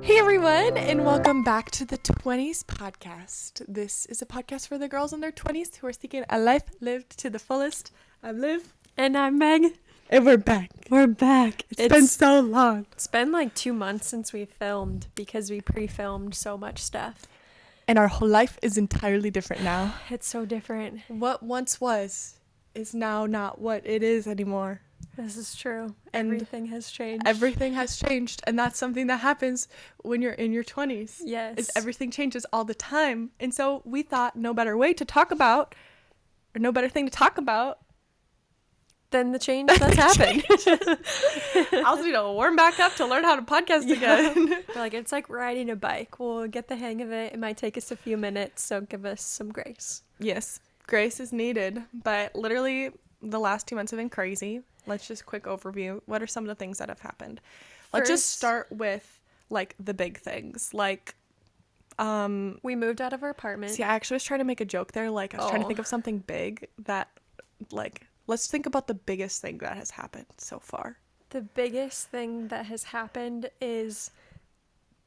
Hey everyone, and welcome back to the 20s podcast. This is a podcast for the girls in their 20s who are seeking a life lived to the fullest. I'm Liv. And I'm Meg. And we're back. We're back. It's been so long. It's been like 2 months since we filmed because we pre-filmed so much stuff. And our whole life is entirely different now. It's so different. What once was is now not what it is anymore. This is true. And everything has changed. Everything has changed, and that's something that happens when you're in your 20s. Yes. Is everything changes all the time. And so we thought no better way to talk about, or no better thing to talk about, than the change that's happened. I also need to warm back up to learn how to podcast again. Like, it's like riding a bike. We'll get the hang of it. It might take us a few minutes, so give us some grace. Yes, grace is needed, but literally the last 2 months have been crazy. Let's just quick overview. What are some of the things that have happened? Let's just start with like the big things. Like we moved out of our apartment. See, I actually was trying to make a joke there. Like I was trying to think of something big that, like, let's think about the biggest thing that has happened so far. The biggest thing that has happened is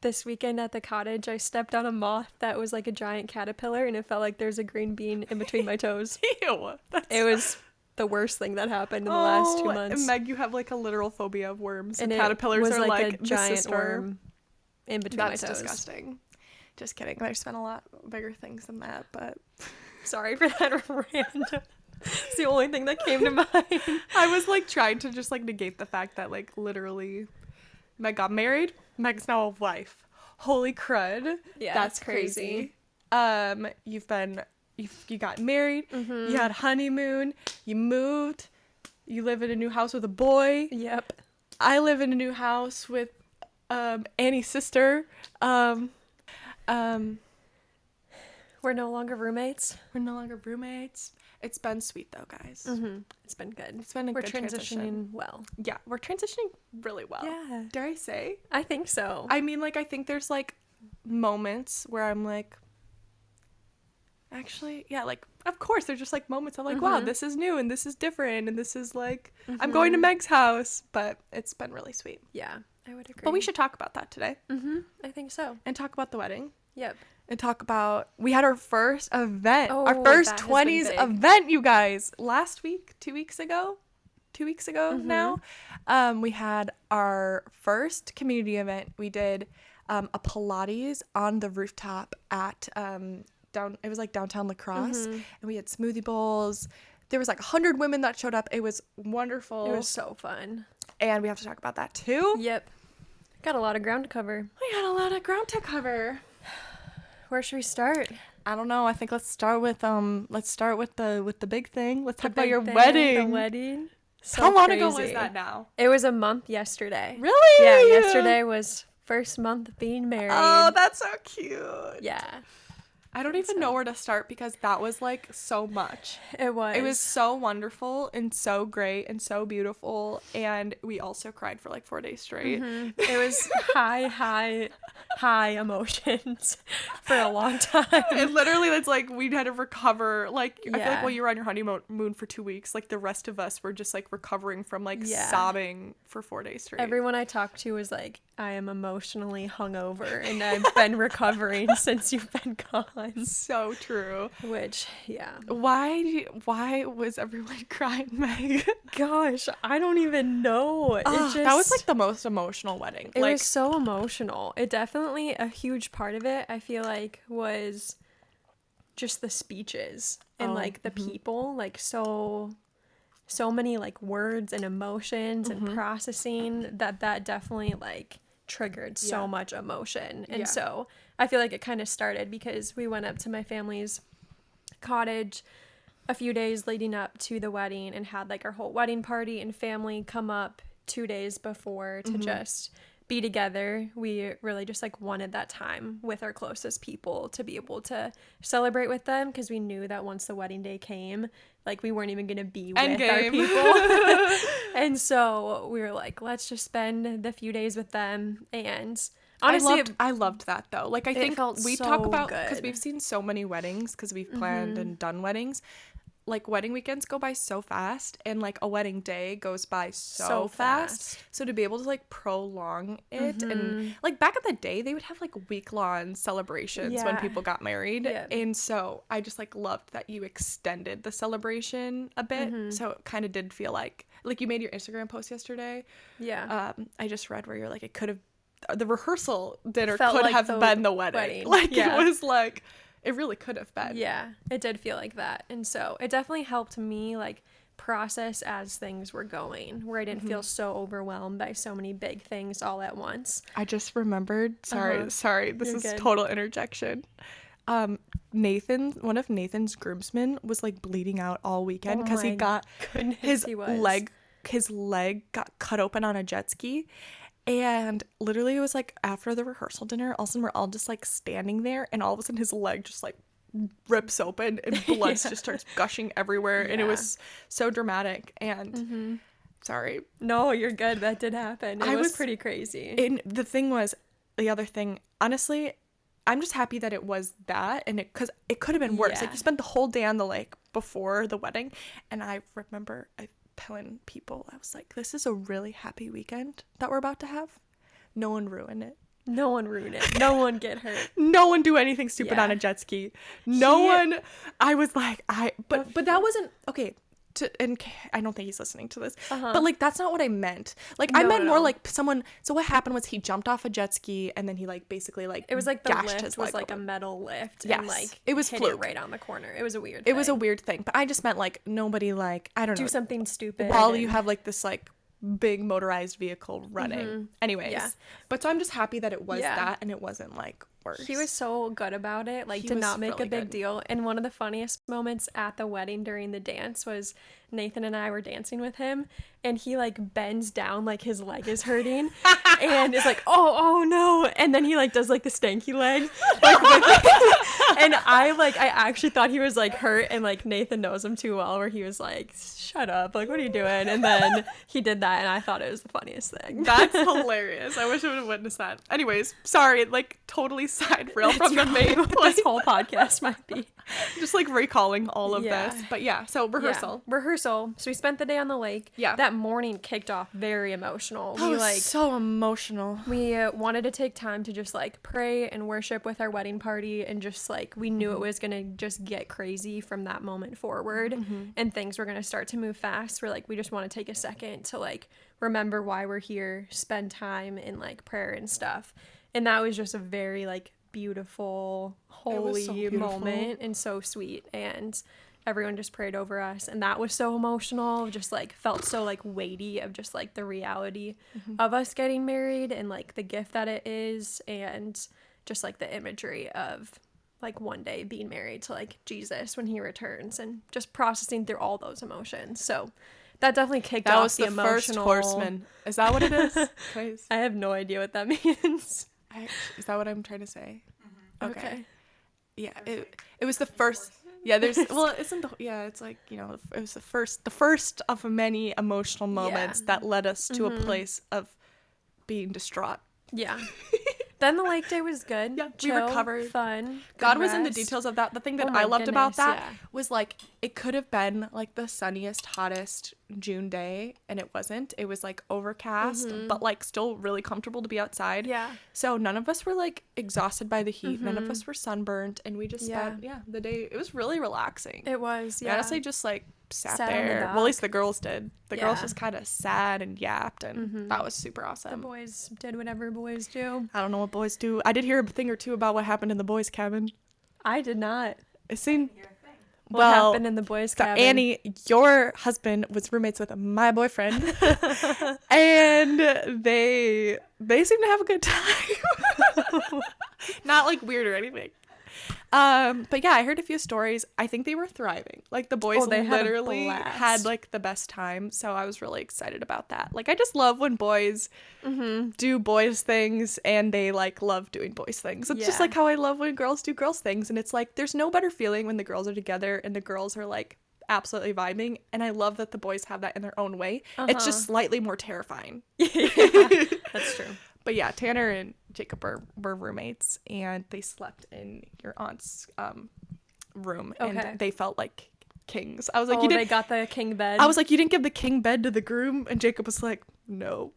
this weekend at the cottage, I stepped on a moth that was like a giant caterpillar, and it felt like there's a green bean in between my toes. Ew. It was the worst thing that happened in the last 2 months. Meg, you have like a literal phobia of worms. And caterpillars are like a giant worm in between my toes. That's disgusting. Just kidding. There's been a lot bigger things than that, but sorry for that random. It's the only thing that came to mind. I was like trying to just like negate the fact that like literally Meg got married. Meg's now a wife. Holy crud. Yeah, that's crazy. You got married, Mm-hmm. you had honeymoon, you moved, you live in a new house with a boy. Yep. I live in a new house with Annie's sister. We're no longer roommates. We're no longer roommates. It's been sweet though, guys. Mm-hmm. It's been good. It's been a we're good transitioning transition. well. Yeah, we're transitioning really well. Yeah. Dare I say? I think so. I mean, like, I think there's like moments where I'm like, actually, yeah, like, of course, there's just like moments I'm like, wow, this is new and this is different and this is like, I'm going to Meg's house, but it's been really sweet. Yeah, I would agree. But we should talk about that today. I think so. And talk about the wedding. Yep. And talk about, we had our first event, Oh, our first that has been 20s big. event, you guys. Last week, 2 weeks ago now, we had our first community event. We did a Pilates on the rooftop at it was like downtown La Crosse, and we had smoothie bowls. There was like 100 women that showed up. It was wonderful. It was so fun. And we have to talk about that too. Yep. Got a lot of ground to cover. We got a lot of ground to cover. Where should we start? I don't know. I think let's start with the big thing. Let's talk about your The wedding. wedding. So How long crazy. ago was that now? It was a month yesterday. Really? Yeah, yesterday was first month being married. Oh, that's so cute. Yeah. I don't even know where to start because that was like so much. It was. It was so wonderful and so great and so beautiful, and we also cried for like 4 days straight. It was high emotions for a long time. And literally, it's like we had to recover. Like I feel like Yeah. while you were on your honeymoon for 2 weeks, like the rest of us were just like recovering from like Yeah. sobbing for 4 days straight. Everyone I talked to was like, I am emotionally hungover and I've been recovering since you've been gone. So true. Which, yeah. Why was everyone crying, Meg? Gosh, I don't even know. That was like the most emotional wedding. It like, was so emotional. It definitely, a huge part of it, I feel like, was just the speeches and like the people, like so many like words and emotions and processing that definitely like triggered so much emotion. And so I feel like it kind of started because we went up to my family's cottage a few days leading up to the wedding and had like our whole wedding party and family come up 2 days before to just be together. We really just like wanted that time with our closest people to be able to celebrate with them, because we knew that once the wedding day came, like we weren't even going to be with our people. And so we were like, let's just spend the few days with them. And honestly, I loved that though. Like I think felt we so talk about, because good. we've seen so many weddings, because we've planned and done weddings. like wedding weekends go by so fast, and like a wedding day goes by so fast. So to be able to like prolong it, and like back in the day they would have like week-long celebrations when people got married. And so I just like loved that you extended the celebration a bit. So it kind of did feel like you made your Instagram post yesterday. I just read where you're like, it could have, the rehearsal dinner could like have been the wedding. Like it was like, it really could have been. Yeah, it did feel like that. And so it definitely helped me like process as things were going, where I didn't feel so overwhelmed by so many big things all at once. I just remembered, sorry, this is total interjection. Nathan, one of Nathan's groomsmen was like bleeding out all weekend because he got his leg got cut open on a jet ski. And literally it was like after the rehearsal dinner, all of a sudden we're all just like standing there, and all of a sudden his leg just like rips open and blood just starts gushing everywhere. And it was so dramatic. And sorry. No, you're good. That did happen. It was pretty crazy. And the thing was, the other thing, honestly, I'm just happy that it was that, and because it could have been worse. Like you spent the whole day on the lake before the wedding, and I remember telling people, I was like, this is a really happy weekend that we're about to have. No one ruin it. No one ruin it. No one get hurt. No one do anything stupid on a jet ski. No one. I was like, but that wasn't okay. And I don't think he's listening to this, but like that's not what I meant. Like I meant more like someone. So what happened was he jumped off a jet ski, and then he like basically like it was like the lift was like a metal lift. Yes, and like it was hit fluke. It right on the corner. It was a weird. It was a weird thing, but I just meant like nobody like I don't know, do something stupid while you have like this like big motorized vehicle running. Anyways, but so I'm just happy that it was that, and it wasn't like worse. He was so good about it, like did not make really a big deal. And one of the funniest moments at the wedding during the dance was Nathan and I were dancing with him, and he like bends down like his leg is hurting and is like, oh no, and then he like does like the stanky leg like with and I actually thought he was like hurt, and like Nathan knows him too well, where he was like, shut up, like what are you doing? And then he did that, and I thought it was the funniest thing. That's hilarious. I wish I would have witnessed that. Anyways, sorry, like totally side rail from the main. This whole podcast might be just like recalling all of this. But yeah, so rehearsal. So we spent the day on the lake. That morning kicked off very emotional. That was so emotional. We wanted to take time to just like pray and worship with our wedding party, and just like we knew it was gonna just get crazy from that moment forward, and things were gonna start to move fast. We're like, we just want to take a second to like remember why we're here, spend time in like prayer and stuff. And that was just a very like beautiful, holy moment, and so sweet. And everyone just prayed over us, and that was so emotional. Just like felt so like weighty of just like the reality of us getting married, and like the gift that it is, and just like the imagery of like one day being married to like Jesus when he returns, and just processing through all those emotions. So that definitely kicked off the emotional. First horseman. Is that what it is? I have no idea what that means. Is that what I'm trying to say? Okay. Yeah, it was the first. Yeah, there's it's like, you know, it was the first of many emotional moments that led us to a place of being distraught. Yeah. Then the lake day was good. Yeah, chill, we recovered. Fun. God was in the details of that. The thing that I loved about that was like it could have been like the sunniest, hottest June day, and it wasn't. It was like overcast, but like still really comfortable to be outside. Yeah. So none of us were like exhausted by the heat. None of us were sunburned, and we just spent the day. It was really relaxing. It was. Yeah. We honestly just like sat there. Well, at least the girls did. The girls just kind of sat and yapped, and that was super awesome. The boys did whatever boys do. I don't know what boys do. I did hear a thing or two about what happened in the boys' cabin. I did not. It seemed. What happened in the boys' cabin? Annie, your husband was roommates with my boyfriend, and they seem to have a good time. Not like weird or anything. But yeah, I heard a few stories. I think they were thriving. Like the boys literally had like the best time. So I was really excited about that. Like I just love when boys do boys things, and they like love doing boys things. It's just like how I love when girls do girls things. And it's like there's no better feeling when the girls are together and the girls are like absolutely vibing. And I love that the boys have that in their own way. It's just slightly more terrifying. That's true. But yeah, Tanner and Jacob were roommates, and they slept in your aunt's room, and they felt like kings. I was like, you they didn't. got the king bed. I was like, you didn't give the king bed to the groom, and Jacob was like, no.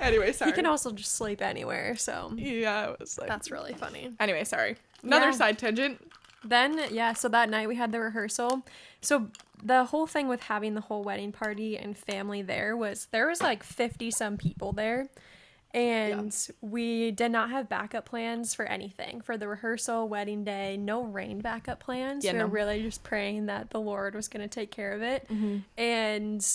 Anyway, sorry. He can also just sleep anywhere, so yeah, it was like, that's really funny. Anyway, sorry. Another side tangent. Then, so that night we had the rehearsal. So the whole thing with having the whole wedding party and family there was like 50 some people there. And we did not have backup plans for anything. For the rehearsal, wedding day, no rain backup plans. We were really just praying that the Lord was going to take care of it. Mm-hmm. And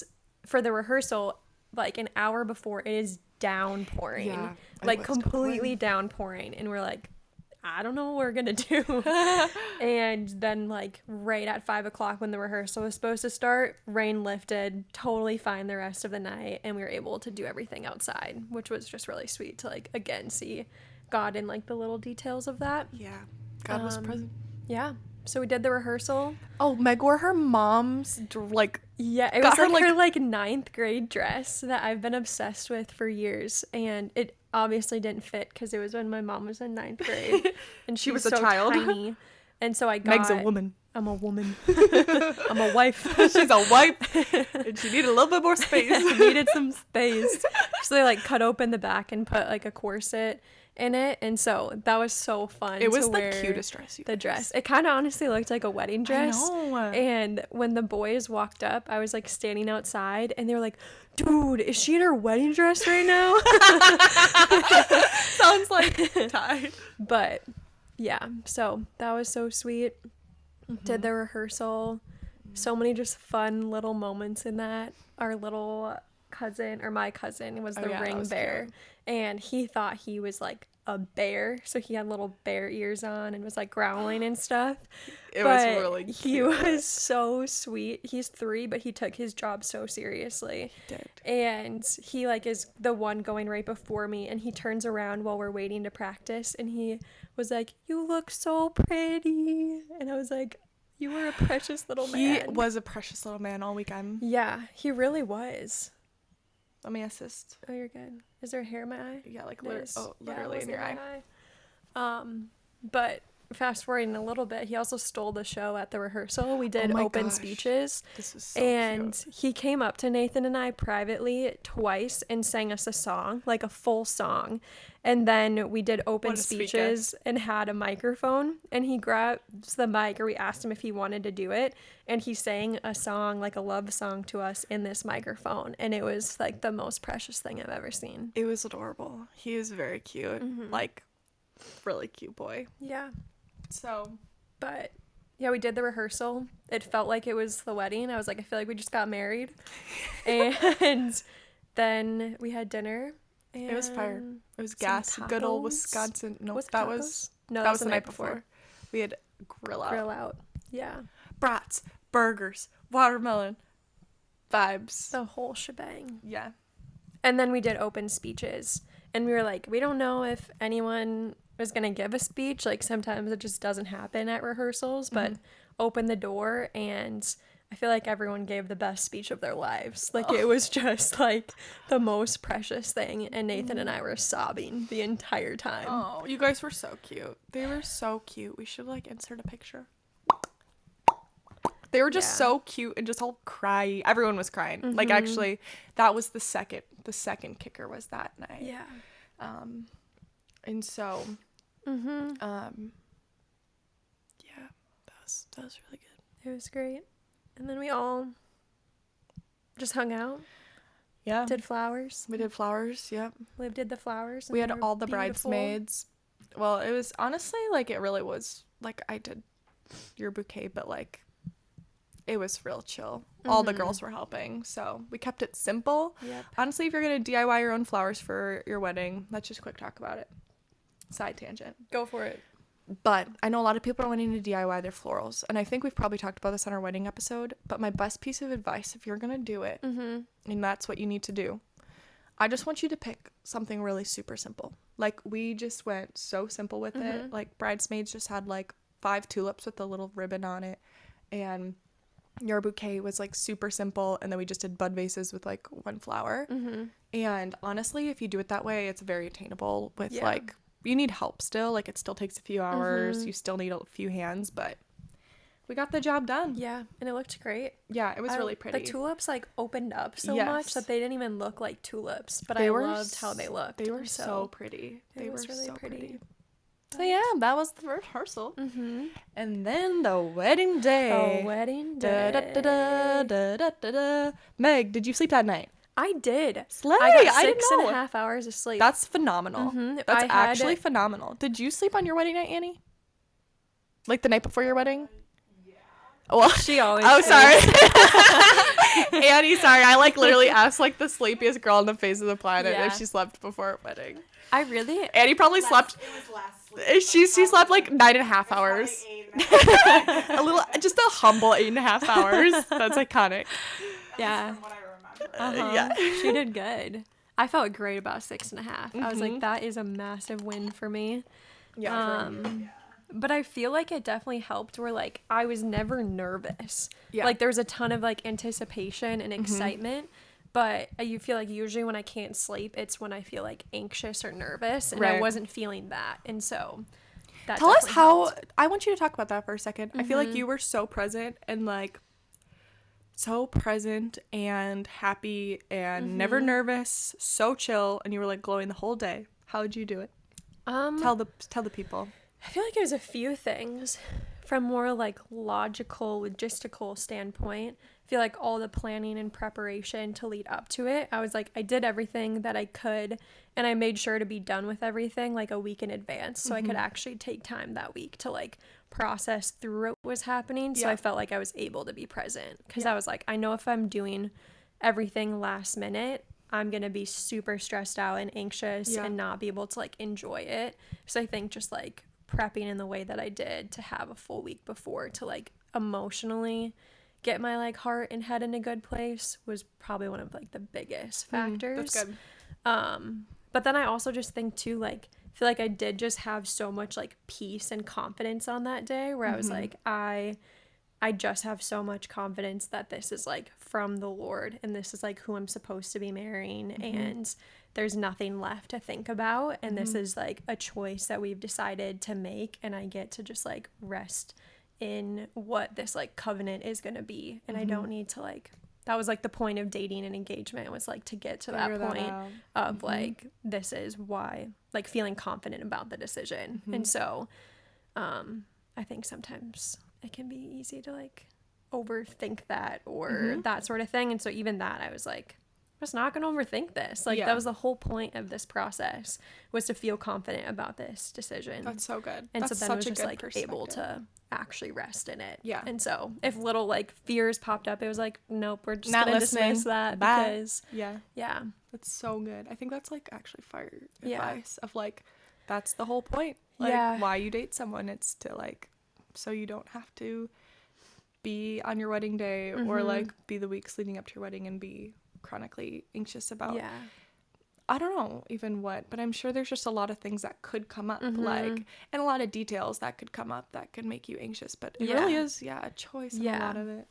for the rehearsal, like an hour before, it is downpouring. Yeah, like completely downpouring. And we're like, I don't know what we're gonna do. And then like right at 5 o'clock when the rehearsal was supposed to start, rain lifted, totally fine the rest of the night, and we were able to do everything outside, which was just really sweet to like again see God in like the little details of that. Yeah, God was present. Yeah, so we did the rehearsal. Oh, Meg wore her mom's like it was like her like 9th grade dress that I've been obsessed with for years, and it obviously didn't fit because it was when my mom was in 9th grade and she was so child. Tiny, and so I got Meg's a woman. I'm a woman. I'm a wife. She's a wife, and she needed a little bit more space. Needed some space, so they like cut open the back and put like a corset in it, and so that was so fun. It was the cutest dress. The dress. It kind of honestly looked like a wedding dress. I know. And when the boys walked up, I was like standing outside, and they were like, "Dude, is she in her wedding dress right now?" Sounds like Ty. But yeah, so that was so sweet. Mm-hmm. Did the rehearsal. So many just fun little moments in that. Our little cousin, or my cousin, was the ring bear. Cute. And he thought he was like a bear, so he had little bear ears on and was like growling and stuff. It was really cute. He was so sweet. He's 3, but he took his job so seriously. He did. And he like is the one going right before me, and he turns around while we're waiting to practice, and he was like, "You look so pretty." And I was like, "You were a precious little man." He was a precious little man all weekend. Yeah, he really was. Let me assist. Oh, you're good. Is there hair in my eye? Yeah, like literally in your eye. But fast forwarding a little bit, he also stole the show at the rehearsal. We did open speeches. This was so cute. He came up to Nathan and I privately twice and sang us a song, like a full song. And then we did open speeches and had a microphone, and he grabs the mic, or we asked him if he wanted to do it, and he sang a song, like a love song, to us in this microphone, and it was like the most precious thing I've ever seen. It was adorable. He is very cute. Mm-hmm. Like, really cute boy. Yeah. So, but yeah, we did the rehearsal. It felt like it was the wedding. I was like, I feel like we just got married. And then we had dinner. It was fire. It was gas. Good old Wisconsin. No, that was the night before. We had grill out. Yeah. Brats, burgers, watermelon, vibes. The whole shebang. Yeah. And then we did open speeches. And we were like, we don't know if anyone was going to give a speech. Like, sometimes it just doesn't happen at rehearsals. But open the door, and I feel like everyone gave the best speech of their lives. Like, it was just, like, the most precious thing. And Nathan and I were sobbing the entire time. Oh, you guys were so cute. They were so cute. We should, like, insert a picture. They were just so cute and just all crying. Everyone was crying. Mm-hmm. Like, actually, that was the second kicker was that night. Yeah. And so, yeah, that was really good. It was great. And then we all just hung out. Yeah. Did flowers. We did flowers, yep. Liv did the flowers. We had all the bridesmaids. Well, it was honestly, like, it really was, like, I did your bouquet, but, like, it was real chill. Mm-hmm. All the girls were helping, so we kept it simple. Yep. Honestly, if you're going to DIY your own flowers for your wedding, let's just quick talk about it. Side tangent. Go for it. But I know a lot of people are wanting to DIY their florals, and I think we've probably talked about this on our wedding episode, but my best piece of advice, if you're going to do it, and that's what you need to do, I just want you to pick something really super simple. Like, we just went so simple with it. Like, bridesmaids just had, like, 5 tulips with a little ribbon on it, and your bouquet was, like, super simple, and then we just did bud vases with, like, 1 flower. And honestly, if you do it that way, it's very attainable with, like, you need help still. Like, it still takes a few hours. You still need a few hands, but we got the job done. Yeah, and it looked great. Yeah, it was really pretty. The tulips like opened up so much that they didn't even look like tulips, but I loved how they looked. They were so pretty. They were really so pretty. So yeah, that was the rehearsal. And then the wedding day. The wedding day. Da, da, da, da, da, da, da. Meg, did you sleep that night? I did. Slay. I got didn't know. 6.5 hours of sleep. That's phenomenal. That's actually phenomenal. Did you sleep on your wedding night, Annie? Like the night before your wedding? Yeah. Well, she always. Oh, sorry. Annie, sorry. I like literally asked like the sleepiest girl on the face of the planet if she slept before her wedding. I really. Annie probably slept. It was last sleep. She slept like 9.5 hours. A little, just a humble 8.5 hours. That's iconic. Yeah. From what I remember. Yeah. She did good. I felt great about 6.5. I was like, that is a massive win for me. Yeah. But I feel like it definitely helped where like I was never nervous. Yeah. Like there was a ton of like anticipation and excitement. But you feel like usually when I can't sleep, it's when I feel like anxious or nervous, and I wasn't feeling that. And so that Tell us how, helped. I want you to talk about that for a second. I feel like you were so present and like so present and happy and never nervous, so chill, and you were like glowing the whole day. How did you do it? Tell the people. I feel like it was a few things from more like logical, logistical standpoint. I feel like all the planning and preparation to lead up to it, I was like, I did everything that I could, and I made sure to be done with everything like a week in advance so I could actually take time that week to like process through what was happening. So I felt like I was able to be present because I was like, I know if I'm doing everything last minute, I'm going to be super stressed out and anxious and not be able to like enjoy it. So I think just like prepping in the way that I did to have a full week before to like emotionally get my like heart and head in a good place was probably one of like the biggest factors. That's good. But then I also just think too, like, I feel like I did just have so much like peace and confidence on that day where I was like, I just have so much confidence that this is like from the Lord and this is like who I'm supposed to be marrying and there's nothing left to think about and this is like a choice that we've decided to make and I get to just like rest in what this like covenant is going to be and I don't need to like, that was like the point of dating and engagement was like to get to that point of like this is why, like feeling confident about the decision. And so I think sometimes it can be easy to like overthink that or that sort of thing. And so even that I was like, I'm just not going to overthink this. Like that was the whole point of this process was to feel confident about this decision. That's so good. And That's so then I was such a just good like able to actually rest in it. Yeah. And so if little like fears popped up, it was like, nope, we're just Not going to listening. dismiss that Bye. because Yeah. That's so good. I think that's like actually fire advice of like, that's the whole point. Like why you date someone. It's to like, so you don't have to be on your wedding day or like be the weeks leading up to your wedding and be chronically anxious about I don't know even what, but I'm sure there's just a lot of things that could come up like and a lot of details that could come up that could make you anxious, but it really is a choice in a lot of it.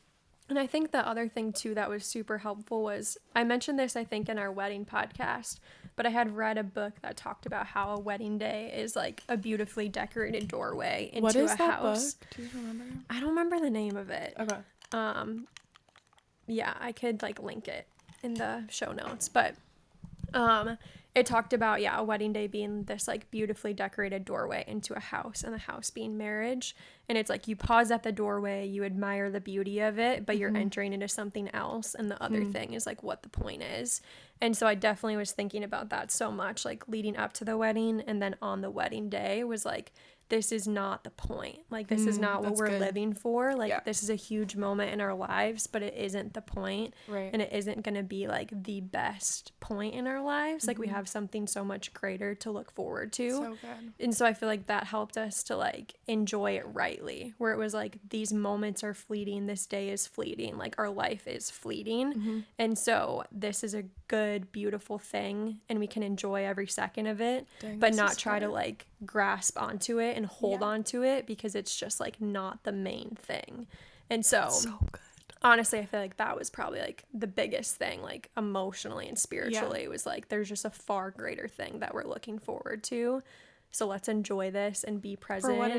And I think the other thing too that was super helpful was I mentioned this I think in our wedding podcast, but I had read a book that talked about how a wedding day is like a beautifully decorated doorway into what is a that house. Book? Do you remember? I don't remember the name of it. Okay. Yeah, I could like link it in the show notes, but it talked about a wedding day being this like beautifully decorated doorway into a house and the house being marriage, and it's like you pause at the doorway, you admire the beauty of it, but you're entering into something else and the other thing is like what the point is. And so I definitely was thinking about that so much like leading up to the wedding and then on the wedding day was like this is not the point. Like, this is not what we're living for. Like, this is a huge moment in our lives, but it isn't the point. Right. And it isn't going to be, like, the best point in our lives. Like, we have something so much greater to look forward to. So good. And so I feel like that helped us to, like, enjoy it rightly. Where it was, like, these moments are fleeting. This day is fleeting. Like, our life is fleeting. And so this is a good, beautiful thing. And we can enjoy every second of it. But not try to, like, grasp onto it and hold on to it because it's just like not the main thing. And so good. Honestly, I feel like that was probably like the biggest thing, like emotionally and spiritually. It was like there's just a far greater thing that we're looking forward to So let's enjoy this and be present For what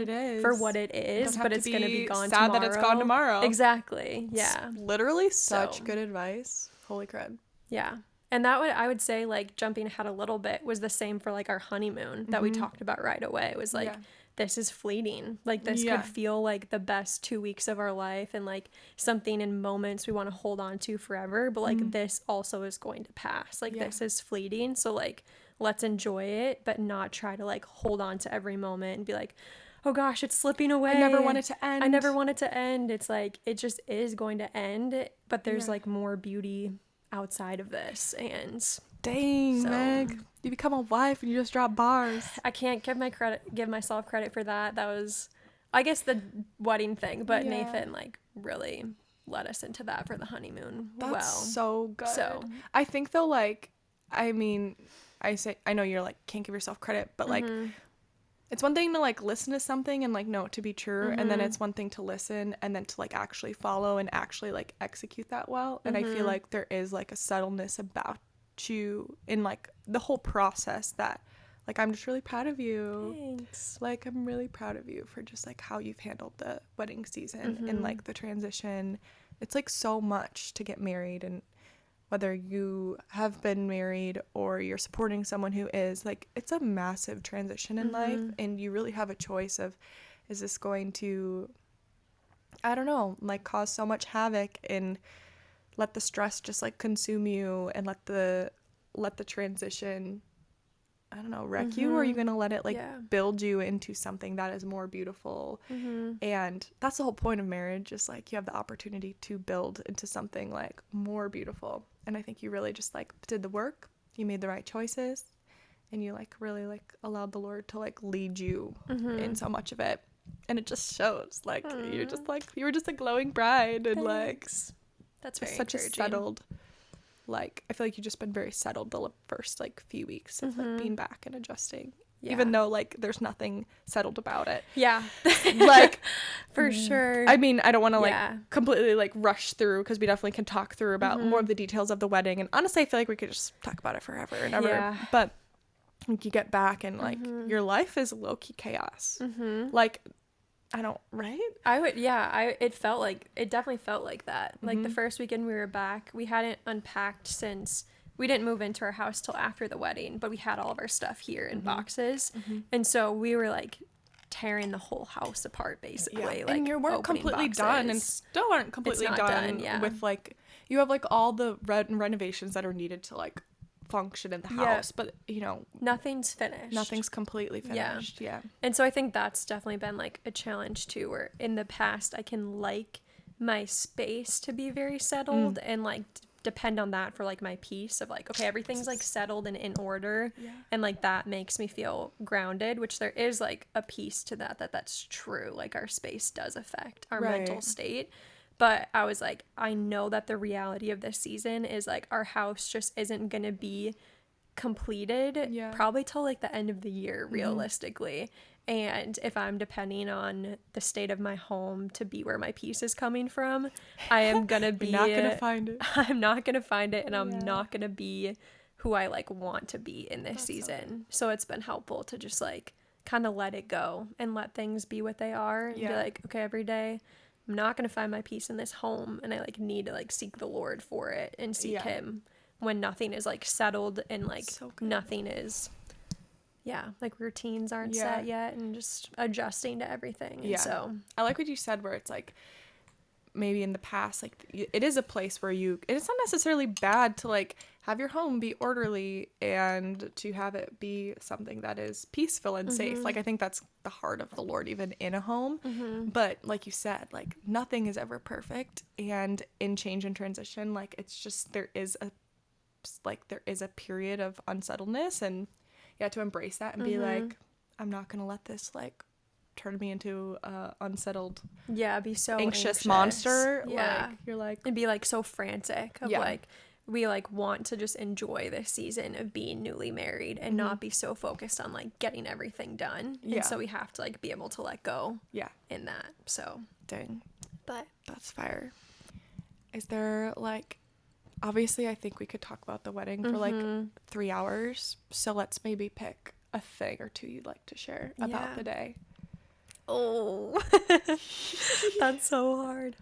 it is. But it's going to be gone sad tomorrow. that it's gone tomorrow. Exactly. Yeah. It's literally such So, good advice. Holy crud. yeah. And that I would say, like, jumping ahead a little bit, was the same for like our honeymoon that we talked about right away. It was like, this is fleeting. Like, this could feel like the best 2 weeks of our life, and like something in moments we want to hold on to forever, but like this also is going to pass. Like, this is fleeting. So like, let's enjoy it, but not try to like hold on to every moment and be like, oh gosh, it's slipping away. I never want it to end. I never want it to end. It's like, it just is going to end, but there's like more beauty outside of this. And dang, Meg, you become a wife and you just drop bars. I can't give myself credit for that. That was, I guess, the wedding thing, but Nathan like really led us into that for the honeymoon. That's so good. So I think though, like, I mean, I know you're like, can't give yourself credit, but like, it's one thing to like listen to something and like know it to be true, and then it's one thing to listen and then to like actually follow and actually like execute that well. And I feel like there is like a subtleness about you in like the whole process that, like, I'm just really proud of you. Thanks. Like, I'm really proud of you for just like how you've handled the wedding season and like the transition. It's like so much to get married, and whether you have been married or you're supporting someone who is, like, it's a massive transition in life, and you really have a choice of, is this going to, I don't know, like cause so much havoc and let the stress just like consume you and let the transition, I don't know, wreck you, or are you going to let it like build you into something that is more beautiful? And that's the whole point of marriage, is like you have the opportunity to build into something like more beautiful. And I think you really just like did the work, you made the right choices, and you like really like allowed the Lord to like lead you in so much of it. And it just shows, like, you're just like, you were just a glowing bride, and like that's very such encouraging. a settled, like, I feel like you've just been very settled the first like few weeks of like being back and adjusting, even though like there's nothing settled about it. Like, for sure. I mean, I don't want to like completely like rush through, because we definitely can talk through about more of the details of the wedding, and honestly I feel like we could just talk about it forever and ever. But like, you get back and like your life is low-key chaos. Like, I don't, right? It definitely felt like that. Like, the first weekend we were back, we hadn't unpacked since we didn't move into our house till after the wedding, but we had all of our stuff here in boxes. And so we were like tearing the whole house apart, basically. Like, and you weren't completely done, and still aren't completely done with like, you have like all the renovations that are needed to like function in the house, but you know, nothing's finished. Nothing's completely finished. And so I think that's definitely been like a challenge too, where in the past I can like my space to be very settled and like depend on that for like my peace of like, okay, everything's like settled and in order, and like that makes me feel grounded, which there is like a piece to that's true. Like, our space does affect our mental state. But I was like, I know that the reality of this season is like, our house just isn't going to be completed probably till like the end of the year, realistically. And if I'm depending on the state of my home to be where my peace is coming from, I am going to be not going to find it. I'm not going to find it, and I'm not going to be who I like want to be in this season. So it's been helpful to just like kind of let it go and let things be what they are, and be like, okay, every day I'm not going to find my peace in this home, and I like need to like seek the Lord for it and seek him when nothing is like settled, and like nothing is like routines aren't set yet, and just adjusting to everything. And so I like what you said, where it's like, maybe in the past, like, it is a place where it's not necessarily bad to like have your home be orderly and to have it be something that is peaceful and safe. Like, I think that's the heart of the Lord even in a home. But like you said, like, nothing is ever perfect, and in change and transition, like, it's just, there is a period of unsettledness, and to embrace that and be like, I'm not gonna let this like turn me into a unsettled, be so anxious monster. Like, you're like, and be like so frantic of like, we like want to just enjoy this season of being newly married and not be so focused on like getting everything done. And so we have to like be able to let go in that. So dang, but that's fire. Is there like, obviously I think we could talk about the wedding for like 3 hours, so let's maybe pick a thing or two you'd like to share about the day. Oh, that's so hard.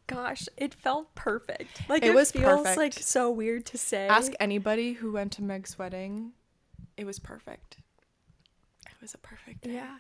Gosh, it felt perfect. Like, it was feels perfect. like so weird to say. Ask anybody who went to Meg's wedding. It was perfect. It was a perfect day. Yeah.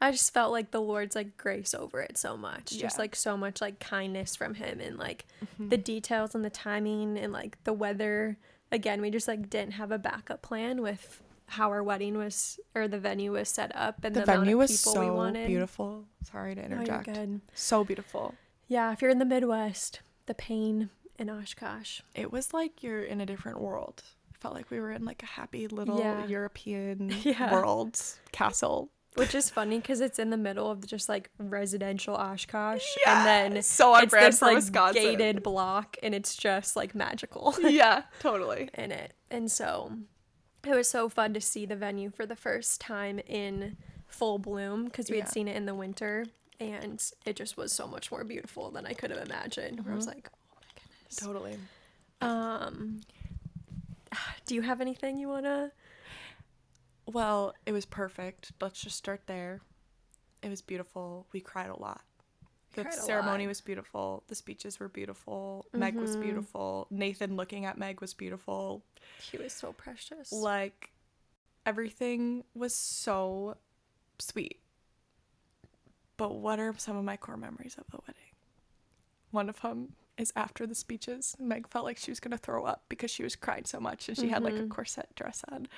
I just felt like the Lord's like grace over it so much. Yeah. Just like so much like kindness from him, and like the details and the timing and like the weather. Again, we just like didn't have a backup plan with how our wedding was, or the venue was set up, and the amount venue of was people we so wanted. beautiful. Sorry to No, you're interject. good. So beautiful. Yeah, if you're in the Midwest, the pain in Oshkosh. It was like you're in a different world. It felt like we were in like a happy little European world castle. Which is funny because it's in the middle of just like residential Oshkosh, and then so on it's brand this for like Wisconsin. gated block, and it's just like magical. Yeah, totally. In it. And so it was so fun to see the venue for the first time in full bloom, because we had seen it in the winter, and it just was so much more beautiful than I could have imagined. Where I was like, oh my goodness. Totally. Do you have anything you want to? Well, it was perfect. Let's just start there. It was beautiful. We cried a lot. The ceremony was beautiful. The speeches were beautiful. Meg was beautiful. Nathan looking at Meg was beautiful. He was so precious. Like, everything was so sweet. But what are some of my core memories of the wedding? One of them is after the speeches. Meg felt like she was going to throw up because she was crying so much, and she had like a corset dress on.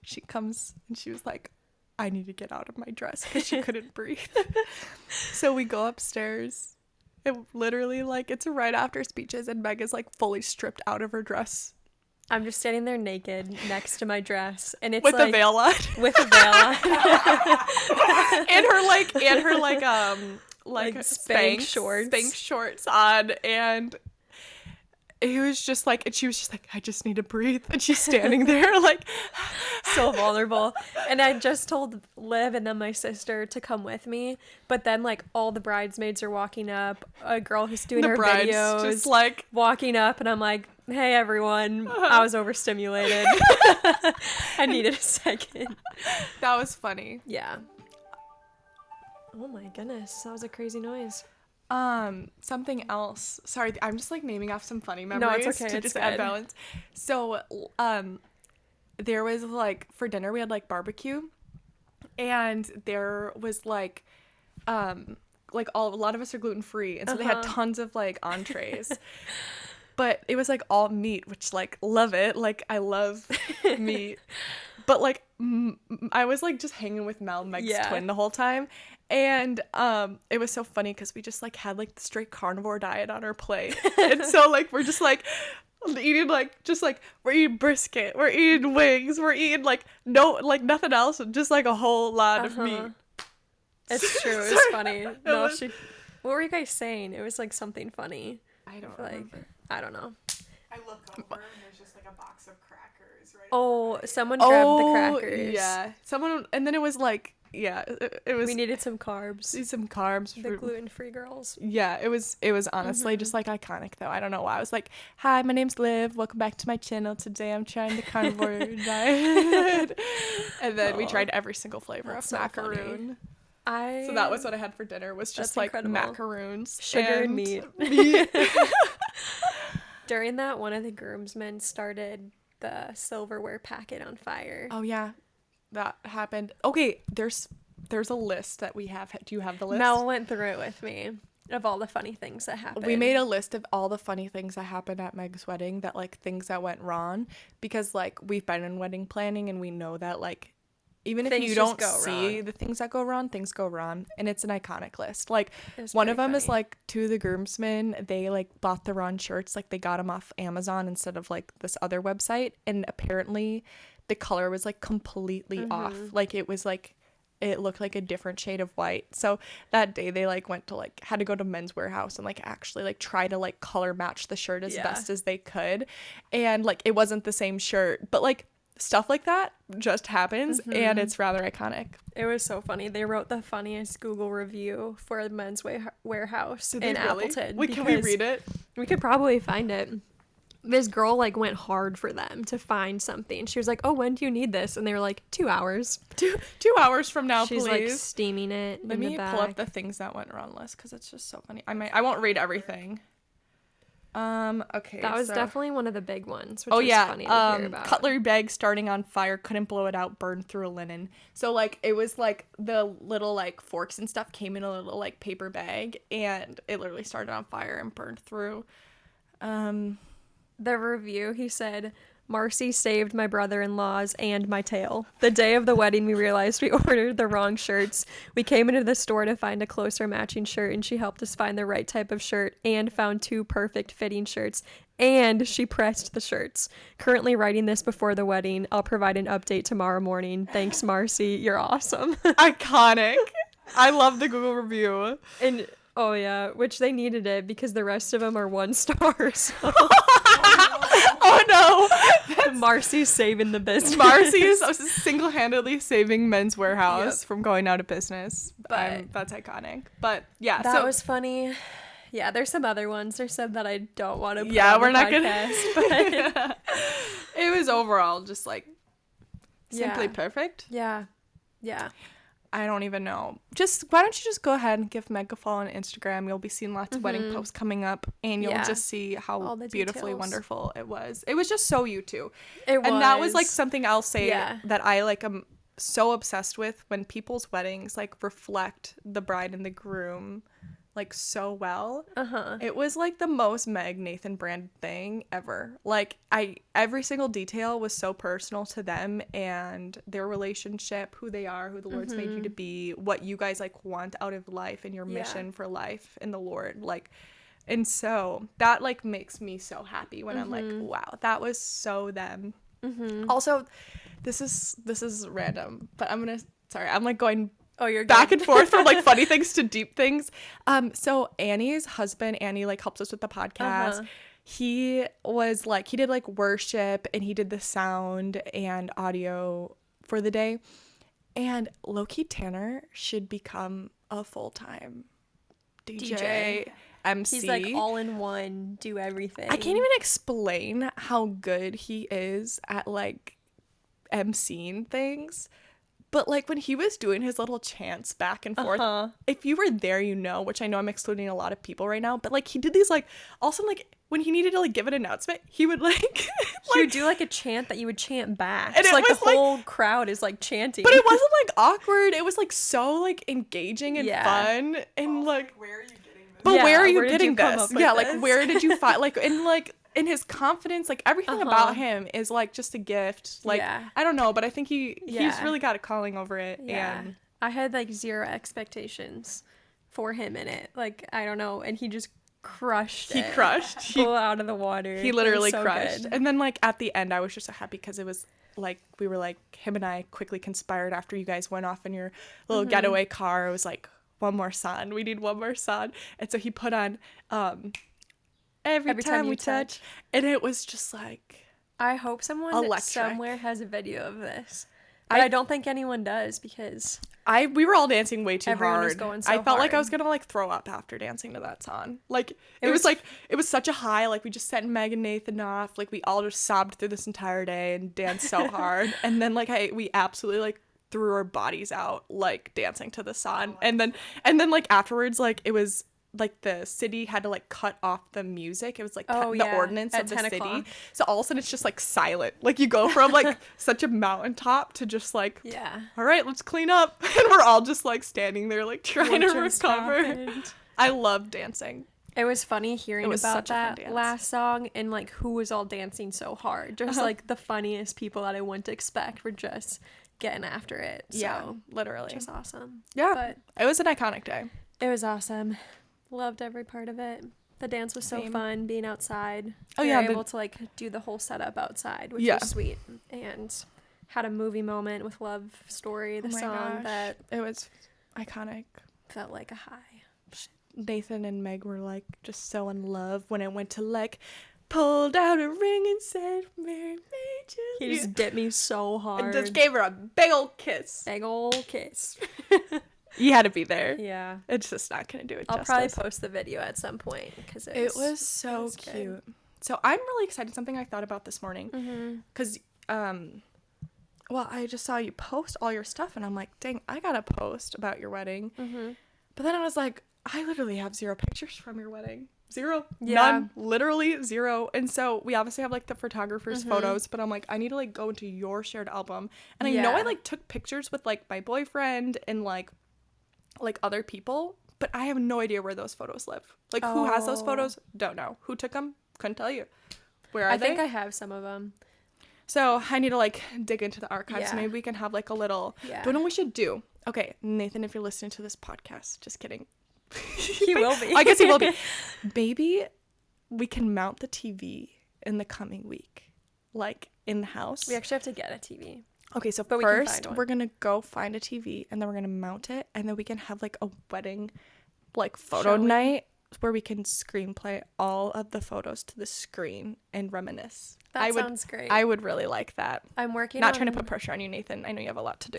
She comes and she was like, I need to get out of my dress, because she couldn't breathe. So we go upstairs. It literally, like, it's right after speeches, and Meg is like fully stripped out of her dress. I'm just standing there naked next to my dress, and it's with like, a veil on. With a veil on. and her like Spanx shorts on, and it was just like, and she was just like, I just need to breathe, and she's standing there like so vulnerable. And I just told Liv and then my sister to come with me, but then like all the bridesmaids are walking up, a girl who's doing her videos just like walking up, and I'm like, hey everyone, I was overstimulated. I needed a second. That was funny. Yeah. Oh my goodness, that was a crazy noise. Something else. Sorry, I'm just like naming off some funny memories. No, it's okay. To just add balance. So, there was like, for dinner we had like barbecue, and there was like a lot of us are gluten free, and so they had tons of like entrees. But it was like all meat, which like love it. Like I love meat. But like I was like just hanging with Mel, Meg's twin, the whole time. And it was so funny because we just like had like the straight carnivore diet on our plate. And so like we're just like eating like just like we're eating brisket, we're eating wings, we're eating like no like nothing else, just like a whole lot of meat. It's true. It was funny. What were you guys saying? It was like something funny. I don't remember. I don't know. I look over and there's just like a box of crackers, right? Oh, someone grabbed the crackers. Yeah. Someone, and then it was like, yeah, it was. We needed some carbs. Some carbs. The gluten-free girls. Yeah, it was honestly just like iconic though. I don't know why. I was like, hi, my name's Liv. Welcome back to my channel. Today I'm trying the carnivore diet. And then we tried every single flavor of macaroon. So that was what I had for dinner, was just like incredible. Macaroons. Sugar and meat. During that, one of the groomsmen started the silverware packet on fire. Oh yeah, that happened. Okay, there's a list that we have. Do you have the list? Mel went through it with me of all the funny things that happened. We made a list of all the funny things that happened at Meg's wedding, that like things that went wrong, because like we've been in wedding planning and we know that like even if you don't see the things that go wrong, things go wrong. And it's an iconic list. Like, one of them is like, to the groomsmen, they like bought the wrong shirts. Like, they got them off Amazon instead of like this other website. And apparently the color was like completely off. Like, it was like, it looked like a different shade of white. So that day they like went to like, had to go to Men's Warehouse and like actually like try to like color match the shirt as best as they could. And like, it wasn't the same shirt, but like, stuff like that just happens, and it's rather iconic. It was so funny. They wrote the funniest Google review for the Men's Warehouse in Appleton. Can we read it? We could probably find it. this girl like went hard for them to find something. She was like, "Oh, when do you need this?" And they were like, 2 hours. 2 hours from now, She's please. like steaming it. Let me pull up the things that went wrong list because it's just so funny. I won't read everything. Okay. That was definitely one of the big ones. Which oh was yeah. funny to hear about. Cutlery bag starting on fire, couldn't blow it out, burned through a linen. So like it was like the little like forks and stuff came in a little like paper bag, and it literally started on fire and burned through. The review, he said, Marcy saved my brother-in-law's and my tail. The day of the wedding, we realized we ordered the wrong shirts. We came into the store to find a closer matching shirt, and she helped us find the right type of shirt and found 2 perfect fitting shirts, and she pressed the shirts. Currently writing this before the wedding. I'll provide an update tomorrow morning. Thanks, Marcy. You're awesome. Iconic. I love the Google review. And oh yeah, which they needed it because the rest of them are 1 star. So. Oh no. Marcy's saving the business. Marcy is single-handedly saving Men's Warehouse from going out of business. But that's iconic. But yeah, that was funny. Yeah, there's some other ones. There's some that I don't want to put on we're the not podcast, gonna. but it was overall just like simply Yeah. perfect. yeah. I don't even know. Why don't you just go ahead and give Meg a follow on Instagram? You'll be seeing lots of wedding posts coming up, and you'll just see how All the beautifully details. wonderful it was. It was just so you two. It was. And that was like something I'll say Yeah. that I like am so obsessed with when people's weddings like reflect the bride and the groom like so well. It was like the most Meg Nathan brand thing ever. Like every single detail was so personal to them and their relationship, who they are, who the Lord's made you to be, what you guys like want out of life and your mission for life in the Lord. Like, and so that like makes me so happy when I'm like, wow, that was so them. Also, this is random, but I'm like going you're back good. and forth from like funny things to deep things. So Annie's husband, Annie like helps us with the podcast. He was like, he did like worship and he did the sound and audio for the day. And Loki Tanner should become a full-time DJ. MC. He's like all in one, do everything. I can't even explain how good he is at like emceeing things. But like when he was doing his little chants back and forth, if you were there, you know, which I know I'm excluding a lot of people right now, but like he did these like, also like when he needed to like give an announcement, he would like he would do like a chant that you would chant back. And so it like the was, whole crowd is like chanting. But it wasn't like awkward. It was like so like engaging and Yeah. fun and like, Where are you getting this? but Yeah, where are you where did getting you come this? up with Yeah, this? like where did you find like and like in his confidence, like everything about him is like just a gift. Like Yeah. I don't know, but I think he's Yeah. really got a calling over it. Yeah. And I had like 0 expectations for him in it. Like, I don't know. And he just crushed he it. crushed. Blew out of the water. He It was literally so crushed. good. And then like at the end I was just so happy because it was like we were like him and I quickly conspired after you guys went off in your little getaway car. It was like one more song. We need one more song. And so he put on every time we touch. And it was just like I hope someone Electric. somewhere has a video of this. But I don't think anyone does because we were all dancing way too Everyone hard. was going so I felt like I hard. was gonna like throw up after dancing to that song. Like it was like it was such a high. Like we just sent Meg and Nathan off. Like we all just sobbed through this entire day and danced so hard. And then like we absolutely like threw our bodies out like dancing to the song. And then like afterwards like it was like the city had to like cut off the music. It was like the ordinance at of the 10 city. o'clock. So all of a sudden it's just like silent. Like you go from like such a mountaintop to just like yeah. all right, let's clean up. And we're all just like standing there like trying to Watching what's recover. happened. I love dancing. It was funny hearing It was about such a fun that dance. last song and like who was all dancing so hard. Just like the funniest people that I wouldn't expect were just getting after it. So literally. just awesome. Yeah. But It was an iconic day. it was awesome. Loved every part of it. The dance was so Same. fun being outside. Oh, We yeah, were the- able to like do the whole setup outside, which Yeah. was sweet. And had a movie moment with Love Story, the Oh my song gosh. that It was iconic. felt like a high. Nathan and Meg were like just so in love when it went to like pulled out a ring and said, Mary made you. He just dipped me so hard. and just gave her a big old kiss. big old kiss. You had to be there. Yeah. It's just not gonna do it I'll justice. probably post the video at some point because It was so was good. cute. So I'm really excited. Something I thought about this morning. Because, well, I just saw you post all your stuff, and I'm like, dang, I got to post about your wedding. But then I was like, I literally have 0 pictures from your wedding. 0. Yeah. None. Literally 0. And so we obviously have like the photographer's photos, but I'm like, I need to like go into your shared album. And I know I like took pictures with like my boyfriend and like other people, but I have no idea where those photos live. Like who has those photos? Don't know. Who took them? Couldn't tell you. Where are they? I think I have some of them. So I need to like dig into the archives. Yeah. Maybe we can have like a little. Yeah. Don't know what we should do. Okay, Nathan, if you're listening to this podcast, just kidding. He will be. I guess he will be. Maybe we can mount the TV in the coming week, like in the house. We actually have to get a TV. Okay, so But we can first find we're one. gonna go find a TV, and then we're gonna mount it, and then we can have like a wedding, like photo Showing. night where we can screenplay all of the photos to the screen and reminisce. That sounds great. I would really like that. I'm working Not on... trying to put pressure on you, Nathan. I know you have a lot to do.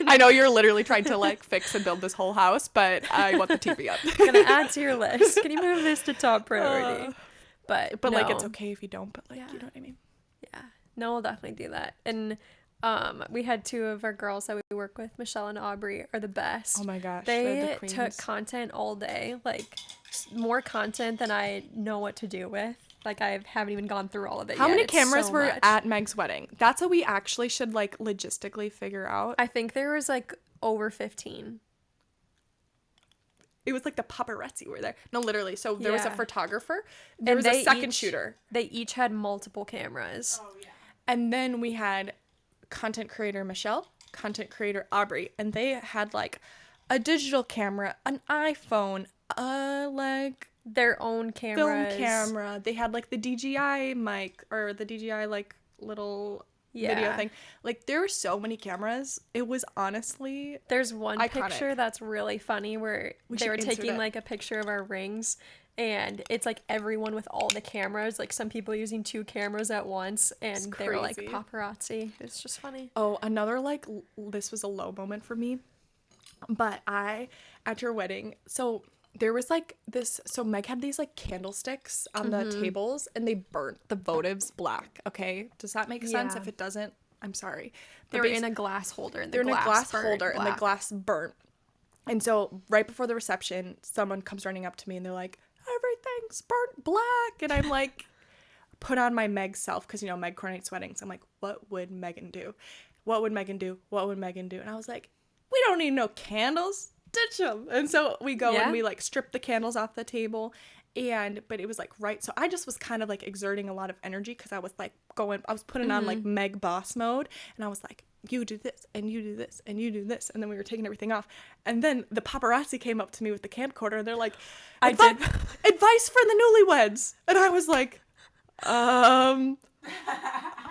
I know you're literally trying to like fix and build this whole house, but I want the TV up. gonna add to your list. Can you move this to top priority? But like it's no. okay if you don't, but like Yeah. you know what I mean. Yeah. No, we'll definitely do that. And we had 2 of our girls that we work with, Michelle and Aubrey, are the best. Oh my gosh. They the took queens. content all day, like more content than I know what to do with. Like I haven't even gone through all of it How yet. many It's cameras so were much. at Meg's wedding? That's what we actually should like logistically figure out. I think there was like over 15. It was like the paparazzi were there. No, literally. So there was a Yeah. photographer. There And was a they second each- shooter. They each had multiple cameras. Oh yeah. And then we had content creator Michelle, content creator Aubrey, and they had like a digital camera, an iPhone, like Their own film cameras. camera. They had like the DJI mic or the DJI like little video Yeah. thing. Like there were so many cameras. It was honestly There's one Iconic. picture that's really funny where We they should were insert taking it. like a picture of our rings, and it's like everyone with all the cameras, like some people using 2 cameras at once, and It's they were like crazy. paparazzi. It's just funny. Oh, another like this was a low moment for me. But at your wedding, so there was like this, so Meg had these like candlesticks on the tables and they burnt the votives black. Okay. Does that make sense? Yeah. If it doesn't, I'm sorry. They But were in a glass holder, and they're in a glass burned holder and the black. glass burnt. And so right before the reception, someone comes running up to me and they're like, everything's burnt black. And I'm like, put on my Meg self, because you know Meg coordinates weddings. I'm like, what would Megan do? What would Megan do? What would Megan do? And I was like, we don't need no candles. Ditch them. And so we go Yeah. and we like strip the candles off the table. But it was like right. So I just was kind of like exerting a lot of energy because I was like I was putting on like Meg boss mode. And I was like, you do this and you do this and you do this. And then we were taking everything off. And then the paparazzi came up to me with the camcorder and they're like, I did. advice for the newlyweds. And I was like,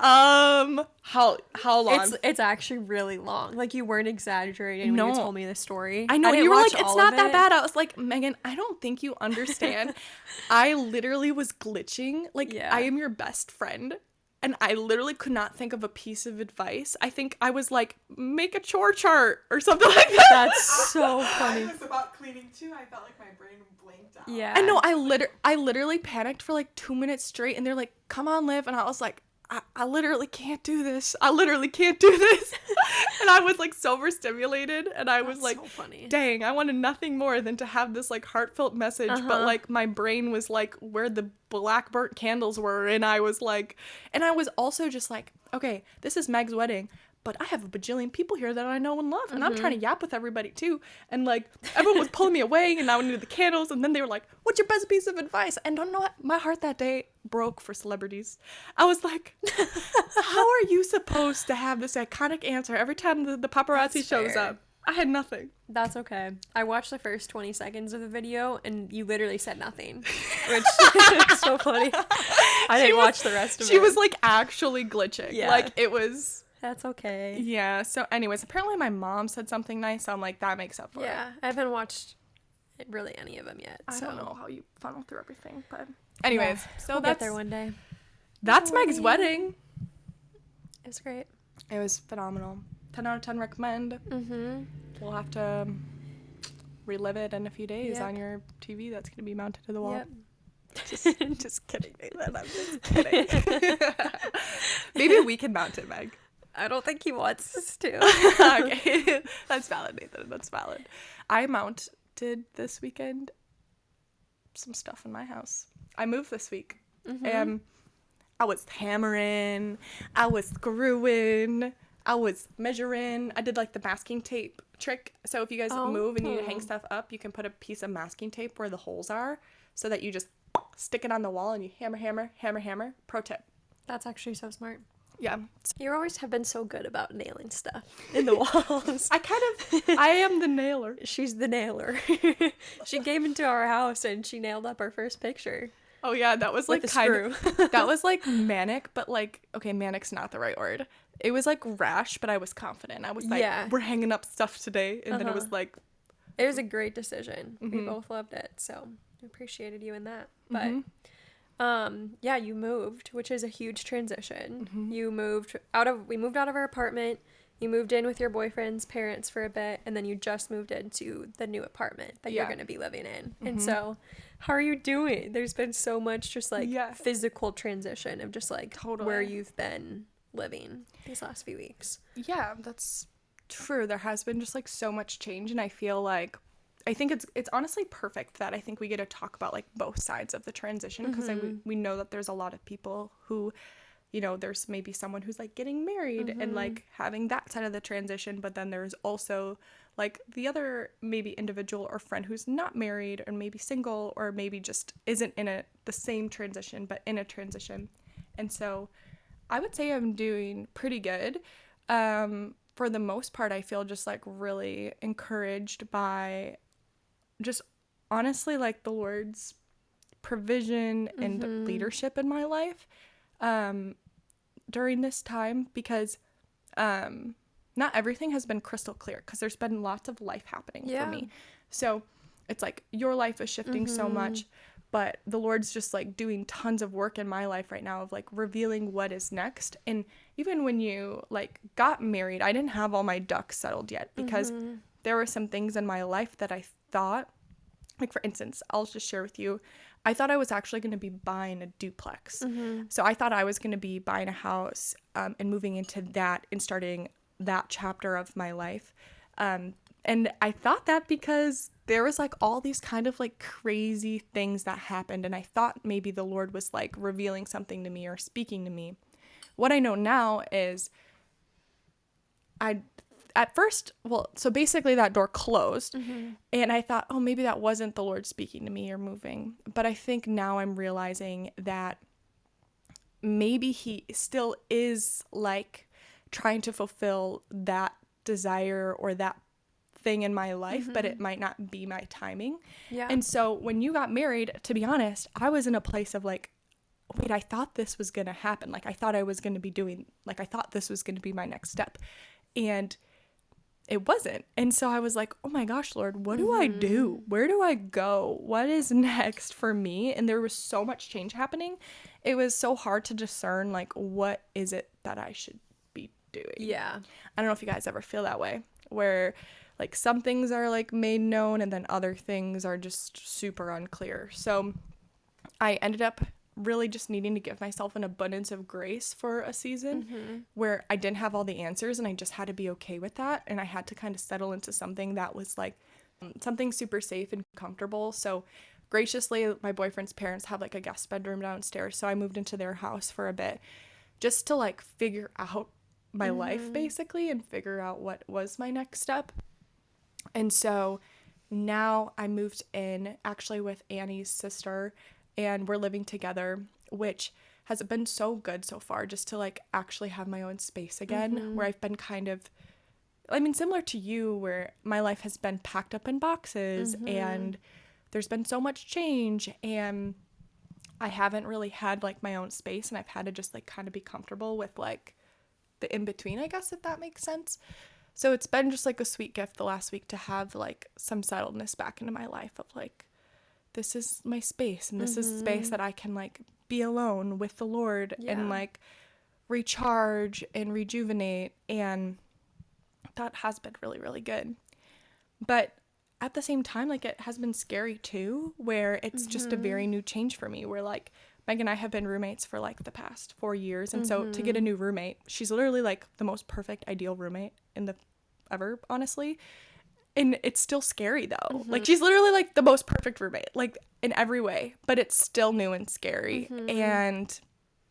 how long? It's actually really long. Like you weren't exaggerating when you No. told me the story. I know, and didn't you were like, watch it's all not of that it. bad. I was like, Megan, I don't think you understand. I literally was glitching. Like, Yeah. I am your best friend. And I literally could not think of a piece of advice. I think I was like, make a chore chart or something like that. That's so I funny. was about cleaning too. I felt like my brain blinked out. Yeah. I know, I literally panicked for like 2 minutes straight. And they're like, come on, Liv. And I was like, I literally can't do this. I literally can't do this. And I was like so overstimulated. And I was That's like, so funny. dang, I wanted nothing more than to have this like heartfelt message. But like my brain was like where the black burnt candles were. And I was like, and I was also just like, okay, this is Meg's wedding. But I have a bajillion people here that I know and love. And I'm trying to yap with everybody too. And like everyone was pulling me away and I needed the candles. And then they were like, what's your best piece of advice? And don't know what? My heart that day broke for celebrities. I was like, how are you supposed to have this iconic answer every time the paparazzi That's shows fair. up? I had nothing. That's okay. I watched the first 20 seconds of the video and you literally said nothing, which is so funny. I didn't watch the rest of it. She was like actually glitching. Yeah. Like it was. That's okay. Yeah. So anyways, apparently my mom said something nice. So I'm like, that makes up for it. Yeah. I haven't watched really any of them yet. I So don't know how you funnel through everything, but anyways, so we'll that's get there one day. that's Meg's wedding. It was great. It was phenomenal. 10 out of 10 recommend. Mm-hmm. We'll have to relive it in a few days Yep. on your TV that's going to be mounted to the wall. Yep. Just kidding, Nathan. I'm just kidding. Maybe we can mount it, Meg. I don't think he wants us to. Okay. That's valid, Nathan. That's valid. I mounted this weekend some stuff in my house. I moved this week. And I was hammering, I was screwing, I was measuring. I did like the masking tape trick. So if you guys move and you need to hang stuff up, you can put a piece of masking tape where the holes are so that you just stick it on the wall and you hammer. Pro tip. That's actually so smart. Yeah. You always have been so good about nailing stuff in the walls. I am the nailer. She's the nailer. She came into our house and she nailed up our first picture. Oh yeah, that was like with a kind screw. of that was like manic, but like okay, manic's not the right word. It was like rash, but I was confident. I was like, Yeah. we're hanging up stuff today, and then it was like, It was a great decision. We both loved it, so I appreciated you in that. But yeah, you moved, which is a huge transition. We moved out of our apartment. You moved in with your boyfriend's parents for a bit, and then you just moved into the new apartment that you're going to be living in. And so, how are you doing? There's been so much just like physical transition of just like where you've been living these last few weeks. Yeah, that's true. There has been just like so much change, and I think it's honestly perfect that I think we get to talk about like both sides of the transition, because we know that there's a lot of people who, you know, there's maybe someone who's like getting married and like having that side of the transition, but then there's also like the other maybe individual or friend who's not married or maybe single or maybe just isn't in the same transition but in a transition. And so I would say I'm doing pretty good. For the most part, I feel just like really encouraged by just honestly like the Lord's provision and leadership in my life during this time, because not everything has been crystal clear, because there's been lots of life happening for me. So it's like your life is shifting so much, but the Lord's just like doing tons of work in my life right now of like revealing what is next. And even when you like got married, I didn't have all my ducks settled yet, because there were some things in my life that I thought, like for instance, I'll just share with you, I thought I was actually going to be buying a duplex. So I thought I was going to be buying a house and moving into that and starting that chapter of my life. And I thought that because there was like all these kind of like crazy things that happened, and I thought maybe the Lord was like revealing something to me or speaking to me. What I know now is so basically that door closed and I thought, oh, maybe that wasn't the Lord speaking to me or moving. But I think now I'm realizing that maybe he still is like trying to fulfill that desire or that thing in my life, but it might not be my timing. Yeah. And so when you got married, to be honest, I was in a place of like, wait, I thought this was going to happen. Like I thought I was going to be doing, like I thought this was going to be my next step. And it wasn't. And so I was like, oh my gosh, Lord, what do I do? Where do I go? What is next for me? And there was so much change happening. It was so hard to discern, like, what is it that I should be doing? Yeah. I don't know if you guys ever feel that way, where like some things are like made known and then other things are just super unclear. So I ended up really just needing to give myself an abundance of grace for a season where I didn't have all the answers, and I just had to be okay with that. And I had to kind of settle into something that was like something super safe and comfortable. So graciously, my boyfriend's parents have like a guest bedroom downstairs. So I moved into their house for a bit just to like figure out my life basically and figure out what was my next step. And so now I moved in actually with Annie's sister, and we're living together, which has been so good so far, just to like actually have my own space again, where I've been kind of, I mean, similar to you, where my life has been packed up in boxes and there's been so much change, and I haven't really had like my own space, and I've had to just like kind of be comfortable with like the in-between, I guess, if that makes sense. So it's been just like a sweet gift the last week to have like some settledness back into my life of like, this is my space, and this is space that I can like be alone with the Lord and like recharge and rejuvenate. And that has been really, really good. But at the same time, like, it has been scary too, where it's just a very new change for me, where like Meg and I have been roommates for like the past 4 years. And so to get a new roommate, she's literally like the most perfect, ideal roommate in the ever, honestly. And it's still scary though. Like, she's literally like the most perfect roommate, like in every way, but it's still new and scary. And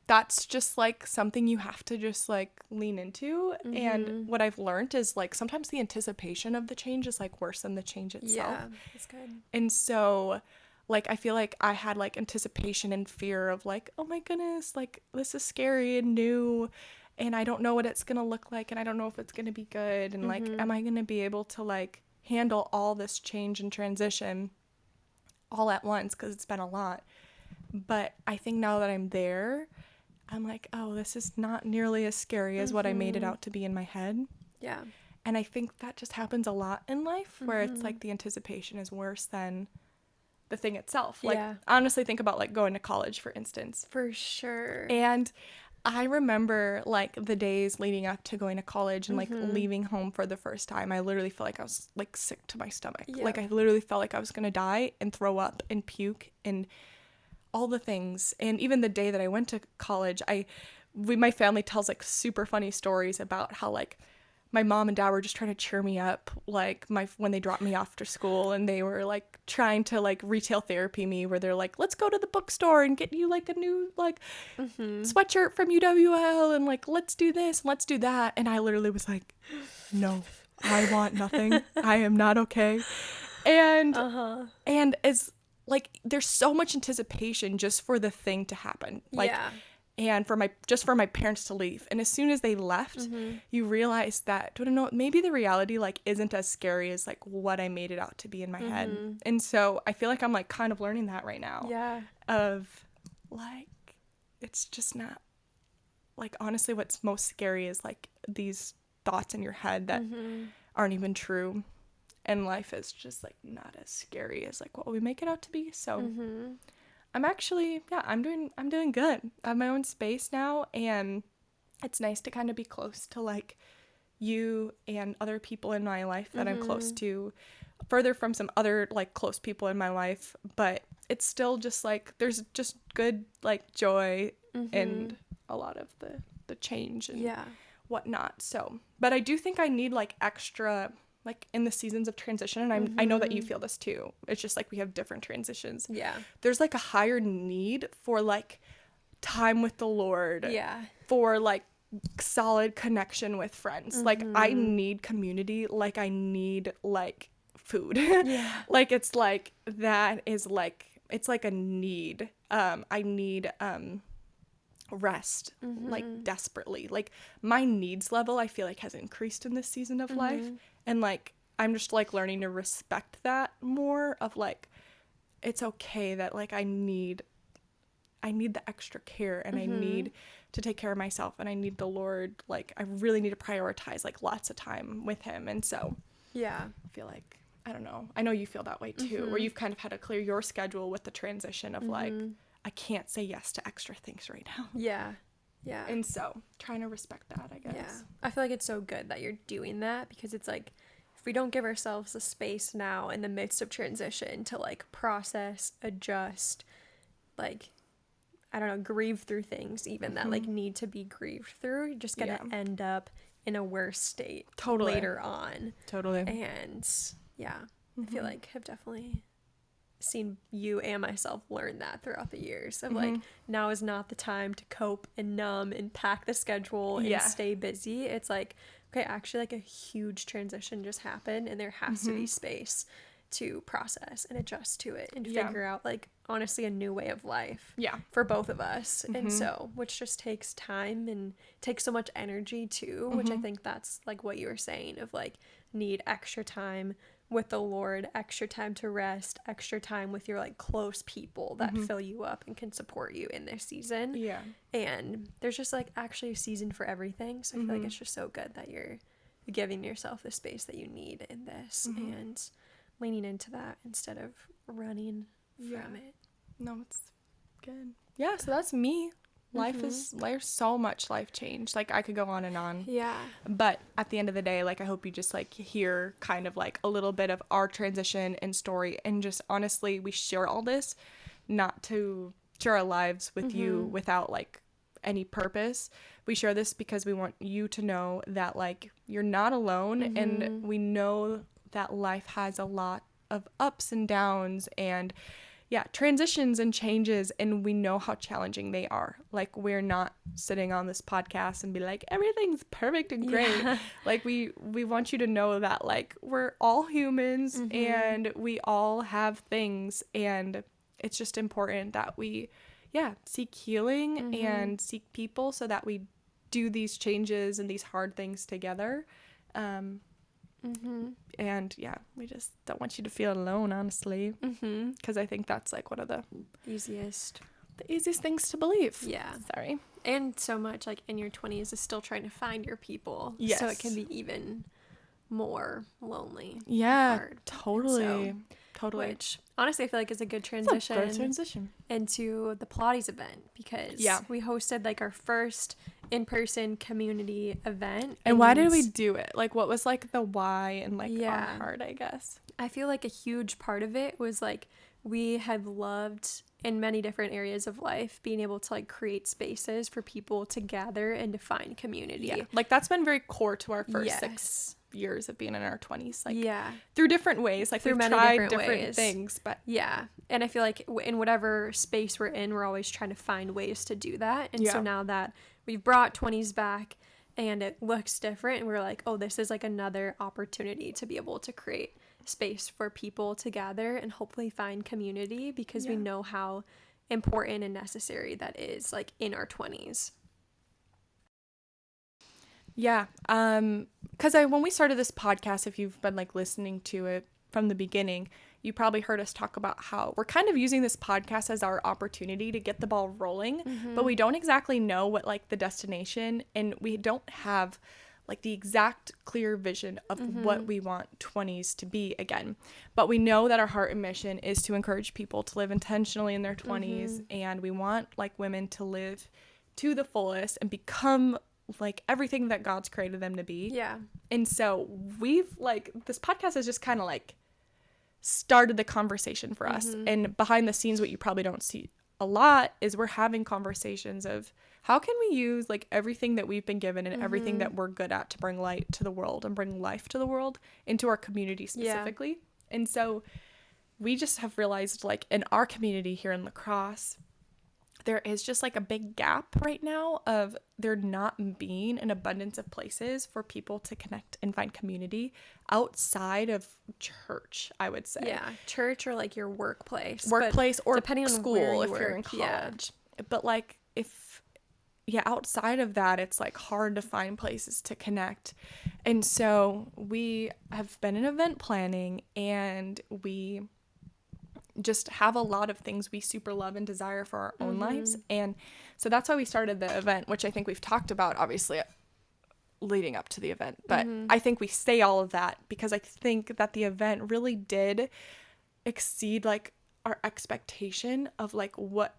that's just like something you have to just like lean into. And what I've learned is like sometimes the anticipation of the change is like worse than the change itself. Yeah, that's good. And so like I feel like I had like anticipation and fear of like, oh my goodness, like this is scary and new and I don't know what it's gonna look like and I don't know if it's gonna be good and like am I gonna be able to like handle all this change and transition all at once, because it's been a lot. But I think now that I'm there, I'm like, oh, this is not nearly as scary as what I made it out to be in my head. Yeah. And I think that just happens a lot in life, where it's like the anticipation is worse than the thing itself. Like, honestly, think about like going to college, for instance. For sure. And I remember like the days leading up to going to college and like leaving home for the first time. I literally felt like I was like sick to my stomach. Like, I literally felt like I was gonna die and throw up and puke and all the things. And even the day that I went to college, my family tells like super funny stories about how like my mom and dad were just trying to cheer me up, like when they dropped me off to school, and they were like trying to like retail therapy me, where they're like, let's go to the bookstore and get you like a new like sweatshirt from UWL, and like let's do this and let's do that. And I literally was like, no, I want nothing. I am not okay. And and as like there's so much anticipation just for the thing to happen, like and for my parents to leave. And as soon as they left, you realize that, I don't know, maybe the reality like isn't as scary as like what I made it out to be in my head. And so I feel like I'm like kind of learning that right now. Yeah. Of like, it's just not, like, honestly what's most scary is like these thoughts in your head that aren't even true. And life is just like not as scary as like what we make it out to be. So I'm actually, I'm doing good. I have my own space now, and it's nice to kind of be close to like you and other people in my life that I'm close to, further from some other like close people in my life, but it's still just like there's just good like joy and a lot of the change and whatnot. So, but I do think I need like extra, like in the seasons of transition, and I know that you feel this too. It's just like we have different transitions. Yeah. There's like a higher need for like time with the Lord. Yeah. For like solid connection with friends. Like I need community, like I need like food. Yeah. Like it's like that is like, it's like a need. I need rest like desperately. Like my needs level I feel like has increased in this season of life, and like I'm just like learning to respect that more, of like it's okay that like I need the extra care, and I need to take care of myself, and I need the Lord, like I really need to prioritize like lots of time with him. And so I feel like, I don't know, I know you feel that way too, where you've kind of had to clear your schedule with the transition of like I can't say yes to extra things right now. Yeah. And so trying to respect that, I guess. Yeah. I feel like it's so good that you're doing that, because it's like if we don't give ourselves the space now in the midst of transition to like process, adjust, like, I don't know, grieve through things even that like need to be grieved through, you're just gonna end up in a worse state later on. And I feel like I've definitely seen you and myself learn that throughout the years of like, now is not the time to cope and numb and pack the schedule and stay busy. It's like, okay, actually like a huge transition just happened, and there has to be space to process and adjust to it and figure out like honestly a new way of life for both of us. And so, which just takes time and takes so much energy too, which I think that's like what you were saying of like need extra time with the Lord, extra time to rest, extra time with your like close people that fill you up and can support you in this season. Yeah. And there's just like actually a season for everything. So I feel like it's just so good that you're giving yourself the space that you need in this and leaning into that instead of running from it. No, it's good. Yeah, so that's me. there's so much life change. Like, I could go on and on. Yeah. But at the end of the day, like, I hope you just like hear kind of like a little bit of our transition and story, and just honestly, we share all this not to share our lives with you without like any purpose. We share this because we want you to know that like you're not alone, and we know that life has a lot of ups and downs and transitions and changes, and we know how challenging they are. Like, we're not sitting on this podcast and be like, everything's perfect and great. Like, we want you to know that like we're all humans and we all have things, and it's just important that we seek healing and seek people so that we do these changes and these hard things together. And we just don't want you to feel alone, honestly, because I think that's like one of the easiest things to believe. Sorry. And so much like in your 20s is still trying to find your people. Yes. So it can be even more lonely. Hard. Totally. Which honestly I feel like is a good transition, into the Pilates event, because we hosted like our first in-person community event. And why did we do it? Like, what was like the why and like our heart, I guess? I feel like a huge part of it was like we had loved in many different areas of life being able to like create spaces for people to gather and to find community. Like, that's been very core to our first 6 years of being in our 20s, like through different ways, like through we've tried different things, but and I feel like in whatever space we're in, we're always trying to find ways to do that. And so now that we've brought 20s back and it looks different, and we're like, oh, this is like another opportunity to be able to create space for people to gather and hopefully find community, because we know how important and necessary that is, like in our 20s. Because when we started this podcast, if you've been like listening to it from the beginning, you probably heard us talk about how we're kind of using this podcast as our opportunity to get the ball rolling, but we don't exactly know what like the destination, and we don't have like the exact clear vision of what we want 20s to be again. But we know that our heart and mission is to encourage people to live intentionally in their 20s, and we want like women to live to the fullest and become like everything that God's created them to be. And so we've like, this podcast has just kind of like started the conversation for us. And behind the scenes, what you probably don't see a lot is we're having conversations of how can we use like everything that we've been given and everything that we're good at to bring light to the world and bring life to the world into our community specifically. And so we just have realized like in our community here in La Crosse, there is just like a big gap right now of there not being an abundance of places for people to connect and find community outside of church, I would say. Church or like your workplace or depending on school where you if work. you're in college. But like outside of that, it's like hard to find places to connect. And so we have been in event planning, and we just have a lot of things we super love and desire for our own lives. And so that's why we started the event, which I think we've talked about obviously leading up to the event, but I think we say all of that because I think that the event really did exceed like our expectation of like what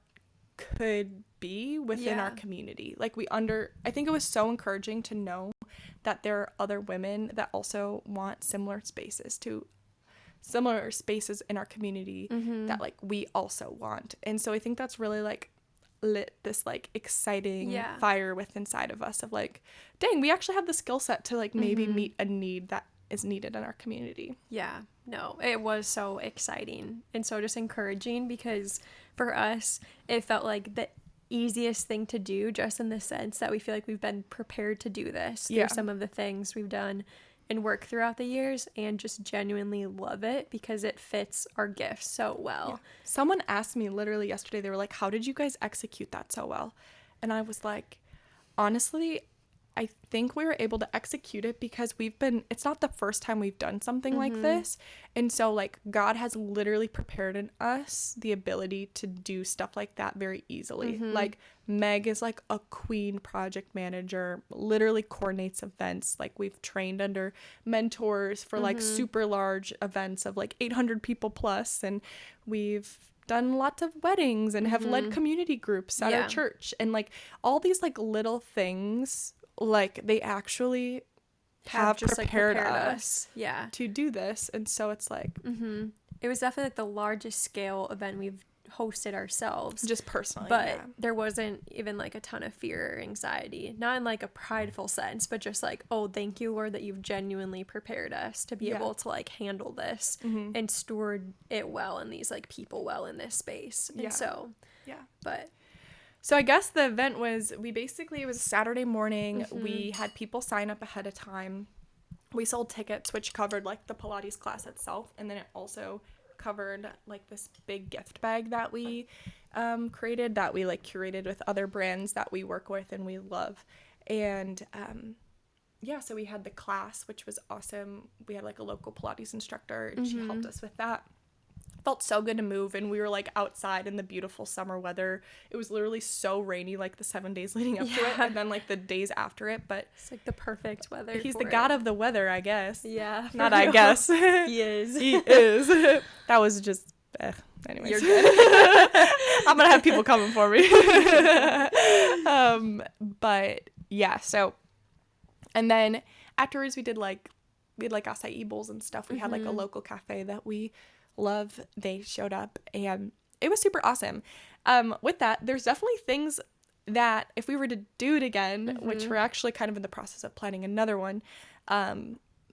could be within our community. Like I think it was so encouraging to know that there are other women that also want similar spaces in our community that like we also want. And so I think that's really like lit this like exciting fire within inside of us of like, dang, we actually have the skill set to like maybe meet a need that is needed in our community. No, it was so exciting and so just encouraging, because for us it felt like the easiest thing to do, just in the sense that we feel like we've been prepared to do this through some of the things we've done and work throughout the years, and just genuinely love it because it fits our gifts so well. Someone asked me literally yesterday, they were like, how did you guys execute that so well? And I was like, honestly, I think we were able to execute it because it's not the first time we've done something like this. And so like God has literally prepared in us the ability to do stuff like that very easily. Like Meg is like a queen project manager, literally coordinates events. Like we've trained under mentors for like super large events of like 800 people plus. And we've done lots of weddings and have led community groups at our church, and like all these like little things, like they actually have just prepared, like, us yeah to do this. And so it's like it was definitely like the largest scale event we've hosted ourselves, just personally, but there wasn't even like a ton of fear or anxiety, not in like a prideful sense, but just like, oh, thank you, Lord, that you've genuinely prepared us to be able to like handle this and steward it well, and these like people well in this space. And so so I guess the event was, it was a Saturday morning. We had people sign up ahead of time. We sold tickets, which covered like the Pilates class itself, and then it also covered like this big gift bag that we created, that we like curated with other brands that we work with and we love. And so we had the class, which was awesome. We had like a local Pilates instructor, and she helped us with that. Felt so good to move, and we were like outside in the beautiful summer weather. It was literally so rainy like the 7 days leading up to it, and then like the days after it, but it's like the perfect weather. He's the god of the weather, I guess. Yeah, not I guess. He is. He is. That was just anyways. You're good. I'm gonna have people coming for me. But yeah, so, and then afterwards we had like acai bowls and stuff. We had like a local cafe that we love. They showed up, and it was super awesome. With that, there's definitely things that if we were to do it again, which we're actually kind of in the process of planning another one,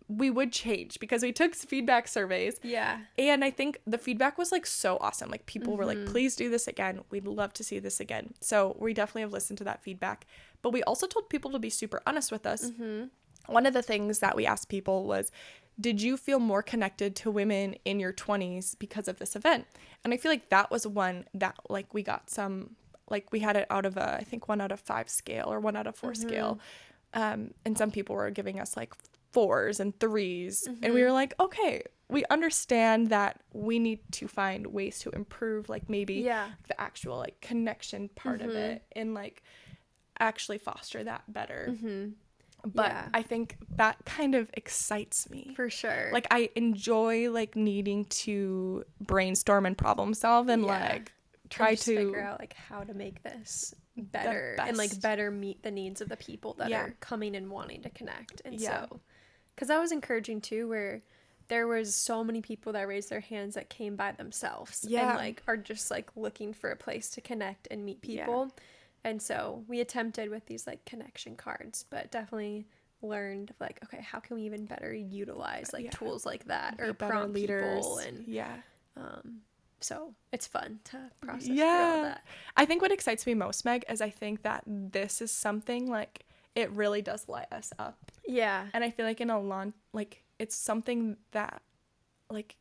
we would change, because we took feedback surveys. Yeah. And I think the feedback was like so awesome. Like people were like, please do this again. We'd love to see this again. So we definitely have listened to that feedback. But we also told people to be super honest with us. One of the things that we asked people was, did you feel more connected to women in your 20s because of this event? And I feel like that was one that like we got some, like we had it out of I think 1 out of 5 scale or 1 out of 4 scale. And some people were giving us like 4s and 3s. And we were like, okay, we understand that we need to find ways to improve, like maybe the actual like connection part of it, and like actually foster that better. But I think that kind of excites me. For sure. Like I enjoy like needing to brainstorm and problem solve and like try to figure out like how to make this better and like better meet the needs of the people that are coming and wanting to connect. And so, because that was encouraging too, where there was so many people that raised their hands that came by themselves and like are just like looking for a place to connect and meet people. And so we attempted with these like connection cards, but definitely learned like, okay, how can we even better utilize like tools like that, or prompt leaders people, and so it's fun to process through all that. I think what excites me most, Meg, is I think that this is something like it really does light us up. And I feel like it's something that like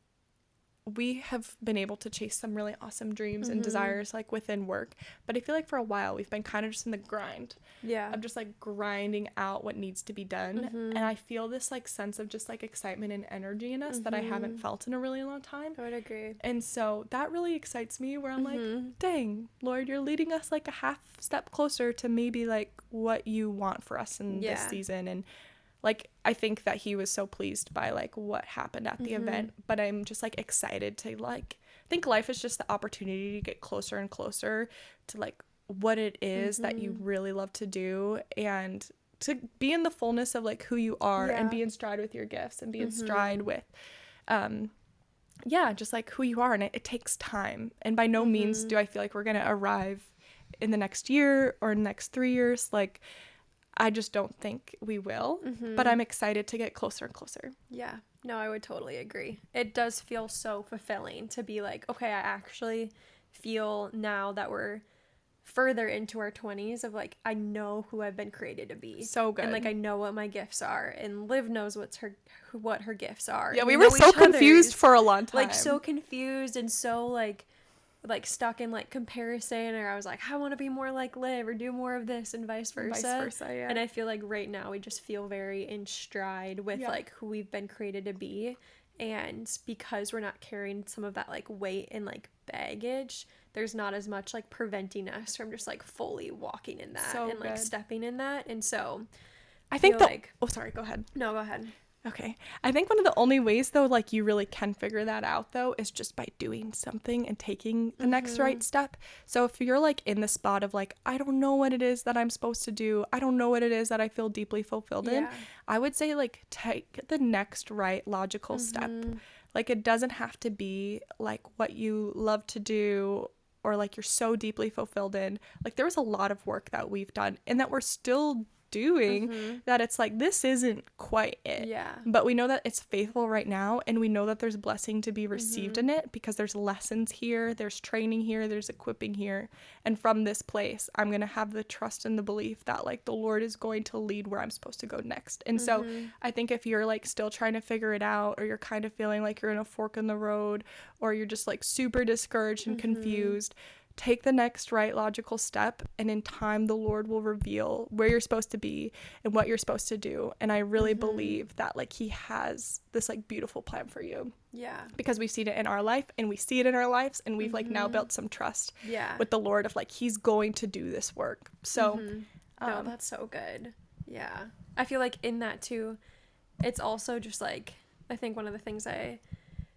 we have been able to chase some really awesome dreams and desires like within work, but I feel like for a while we've been kind of just in the grind of just like grinding out what needs to be done. And I feel this like sense of just like excitement and energy in us that I haven't felt in a really long time. I would agree. And so that really excites me, where I'm like, dang, Lord, you're leading us like a half step closer to maybe like what you want for us in this season. And like, I think that he was so pleased by like what happened at the event, but I'm just like excited to like, I think life is just the opportunity to get closer and closer to like what it is that you really love to do, and to be in the fullness of like who you are, and be in stride with your gifts, and be in stride with, just like who you are. And it takes time. And by no means do I feel like we're going to arrive in the next year or next 3 years. Like, I just don't think we will, but I'm excited to get closer and closer. Yeah, no, I would totally agree. It does feel so fulfilling to be like, okay, I actually feel now that we're further into our 20s of like, I know who I've been created to be. So good. And like, I know what my gifts are, and Liv knows what her gifts are. Yeah, we were so confused for a long time. Like so confused and so like stuck in like comparison, or I was like, I want to be more like Liv or do more of this, and vice versa. And I feel like right now we just feel very in stride with like who we've been created to be, and because we're not carrying some of that like weight and like baggage, there's not as much like preventing us from just like fully walking in that like stepping in that. And so I think like, oh sorry, go ahead. No, go ahead. Okay. I think one of the only ways, though, like you really can figure that out, though, is just by doing something and taking the next right step. So if you're like in the spot of like, I don't know what it is that I'm supposed to do, I don't know what it is that I feel deeply fulfilled in, I would say like take the next right logical step. Like it doesn't have to be like what you love to do or like you're so deeply fulfilled in. Like there was a lot of work that we've done and that we're still doing that it's like this isn't quite it, but we know that it's faithful right now, and we know that there's blessing to be received in it because there's lessons here, there's training here, there's equipping here, and from this place I'm gonna have the trust and the belief that like the Lord is going to lead where I'm supposed to go next. And so I think if you're like still trying to figure it out, or you're kind of feeling like you're in a fork in the road, or you're just like super discouraged and confused, take the next right logical step, and in time the Lord will reveal where you're supposed to be and what you're supposed to do. And I really believe that like he has this like beautiful plan for you, because we've seen it in our life and we see it in our lives, and we've like now built some trust with the Lord of like he's going to do this work. So no, that's so good. I feel like in that too, it's also just like, I think one of the things I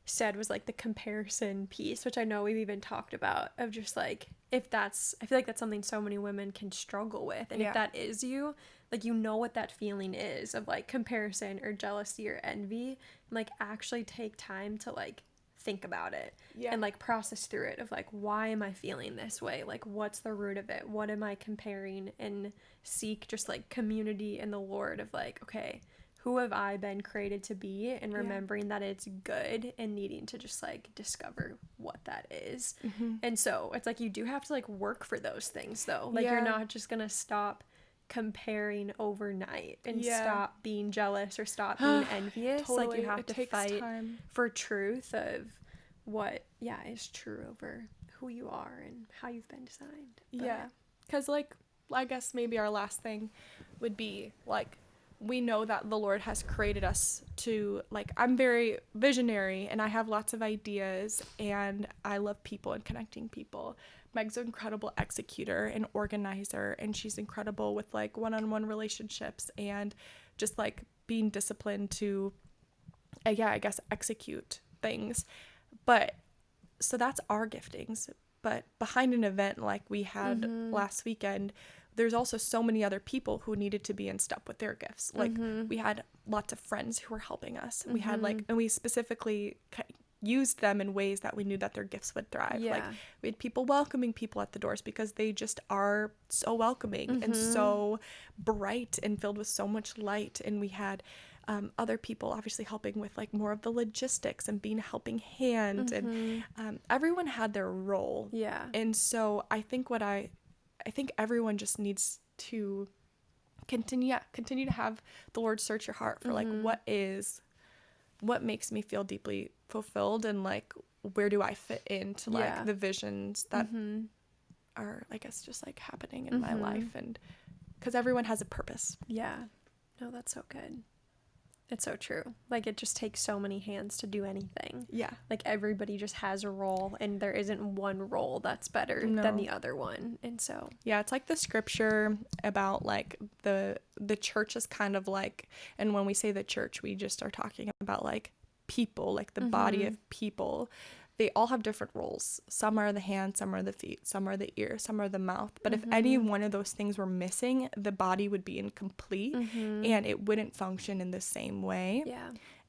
said was like the comparison piece, which I know we've even talked about, of just like, if that's, I feel like that's something so many women can struggle with, and if that is you, like, you know what that feeling is of like comparison or jealousy or envy, and like actually take time to like think about it and like process through it of like, why am I feeling this way, like what's the root of it, what am I comparing, and seek just like community in the Lord of like, okay, who have I been created to be, and remembering that it's good, and needing to just like discover what that is. And so it's like you do have to like work for those things though. Like you're not just gonna stop comparing overnight and stop being jealous or stop being envious. Totally. Like you have It to takes fight time. for truth of what is true over who you are and how you've been designed. But, because like I guess maybe our last thing would be like, we know that the Lord has created us to, like, I'm very visionary and I have lots of ideas and I love people and connecting people. Meg's an incredible executor and organizer, and she's incredible with like one-on-one relationships and just like being disciplined to, I guess, execute things. But so that's our giftings. But behind an event like we had last weekend, there's also so many other people who needed to be in step with their gifts. Like we had lots of friends who were helping us. We had like, and we specifically used them in ways that we knew that their gifts would thrive. Like we had people welcoming people at the doors because they just are so welcoming and so bright and filled with so much light. And we had other people obviously helping with like more of the logistics and being a helping hand, and everyone had their role. And so I think I think everyone just needs to continue to have the Lord search your heart for like, what makes me feel deeply fulfilled, and like, where do I fit into like the visions that are, I guess, just like happening in my life. And because everyone has a purpose. No, that's so good. It's so true. Like, it just takes so many hands to do anything. Like, everybody just has a role, and there isn't one role that's better than the other one. And so it's like the scripture about like the church is kind of like, and when we say the church, we just are talking about like people, like the body of people. They all have different roles. Some are the hands, some are the feet, some are the ears, some are the mouth. But if any one of those things were missing, the body would be incomplete and it wouldn't function in the same way.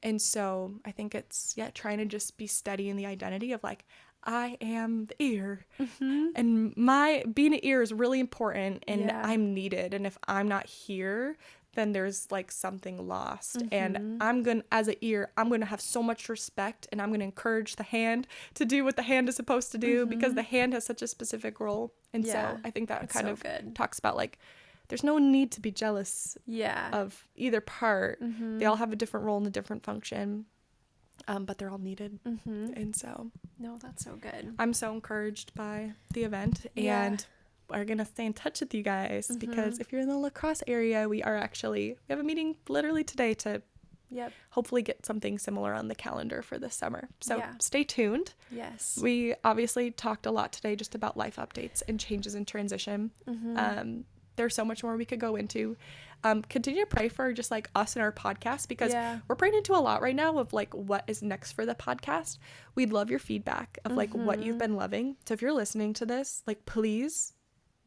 And so I think it's, trying to just be steady in the identity of like, I am the ear, and my being an ear is really important, and I'm needed. And if I'm not here, then there's like something lost. And I'm gonna, as an ear, I'm gonna have so much respect, and I'm gonna encourage the hand to do what the hand is supposed to do, because the hand has such a specific role. And so I think that kind of talks about like, there's no need to be jealous of either part. They all have a different role and a different function, but they're all needed. And so no, that's so good. I'm so encouraged by the event, and are gonna stay in touch with you guys, because if you're in the La Crosse area, we have a meeting literally today to hopefully get something similar on the calendar for this summer. So stay tuned. We obviously talked a lot today just about life updates and changes in transition. There's so much more we could go into, continue to pray for just like us and our podcast, because we're praying into a lot right now of like what is next for the podcast. We'd love your feedback of like what you've been loving. So if you're listening to this, like, please,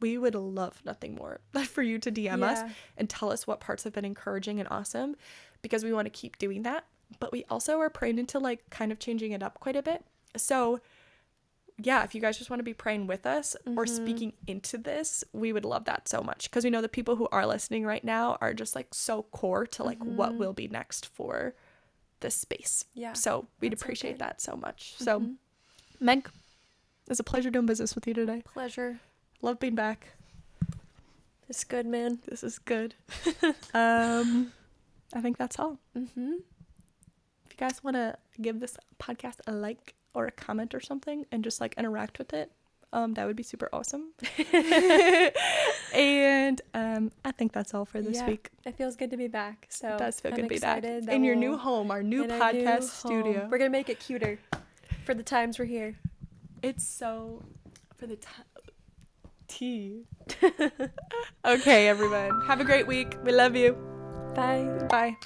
we would love nothing more for you to DM us and tell us what parts have been encouraging and awesome, because we want to keep doing that. But we also are praying into like kind of changing it up quite a bit. So yeah, if you guys just want to be praying with us or speaking into this, we would love that so much, because we know the people who are listening right now are just like so core to like what will be next for this space. Yeah. So we'd appreciate that so much. So Meg, it's a pleasure doing business with you today. Pleasure. Love being back. This is good, man. This is good. I think that's all. If you guys want to give this podcast a like or a comment or something and just like interact with it, that would be super awesome. And I think that's all for this week. It feels good to be back. So it does feel good to be back in your new home, our new podcast studio. We're gonna make it cuter for the times we're here. It's so for the tea. Okay, everyone, have a great week. We love you. Bye. Bye.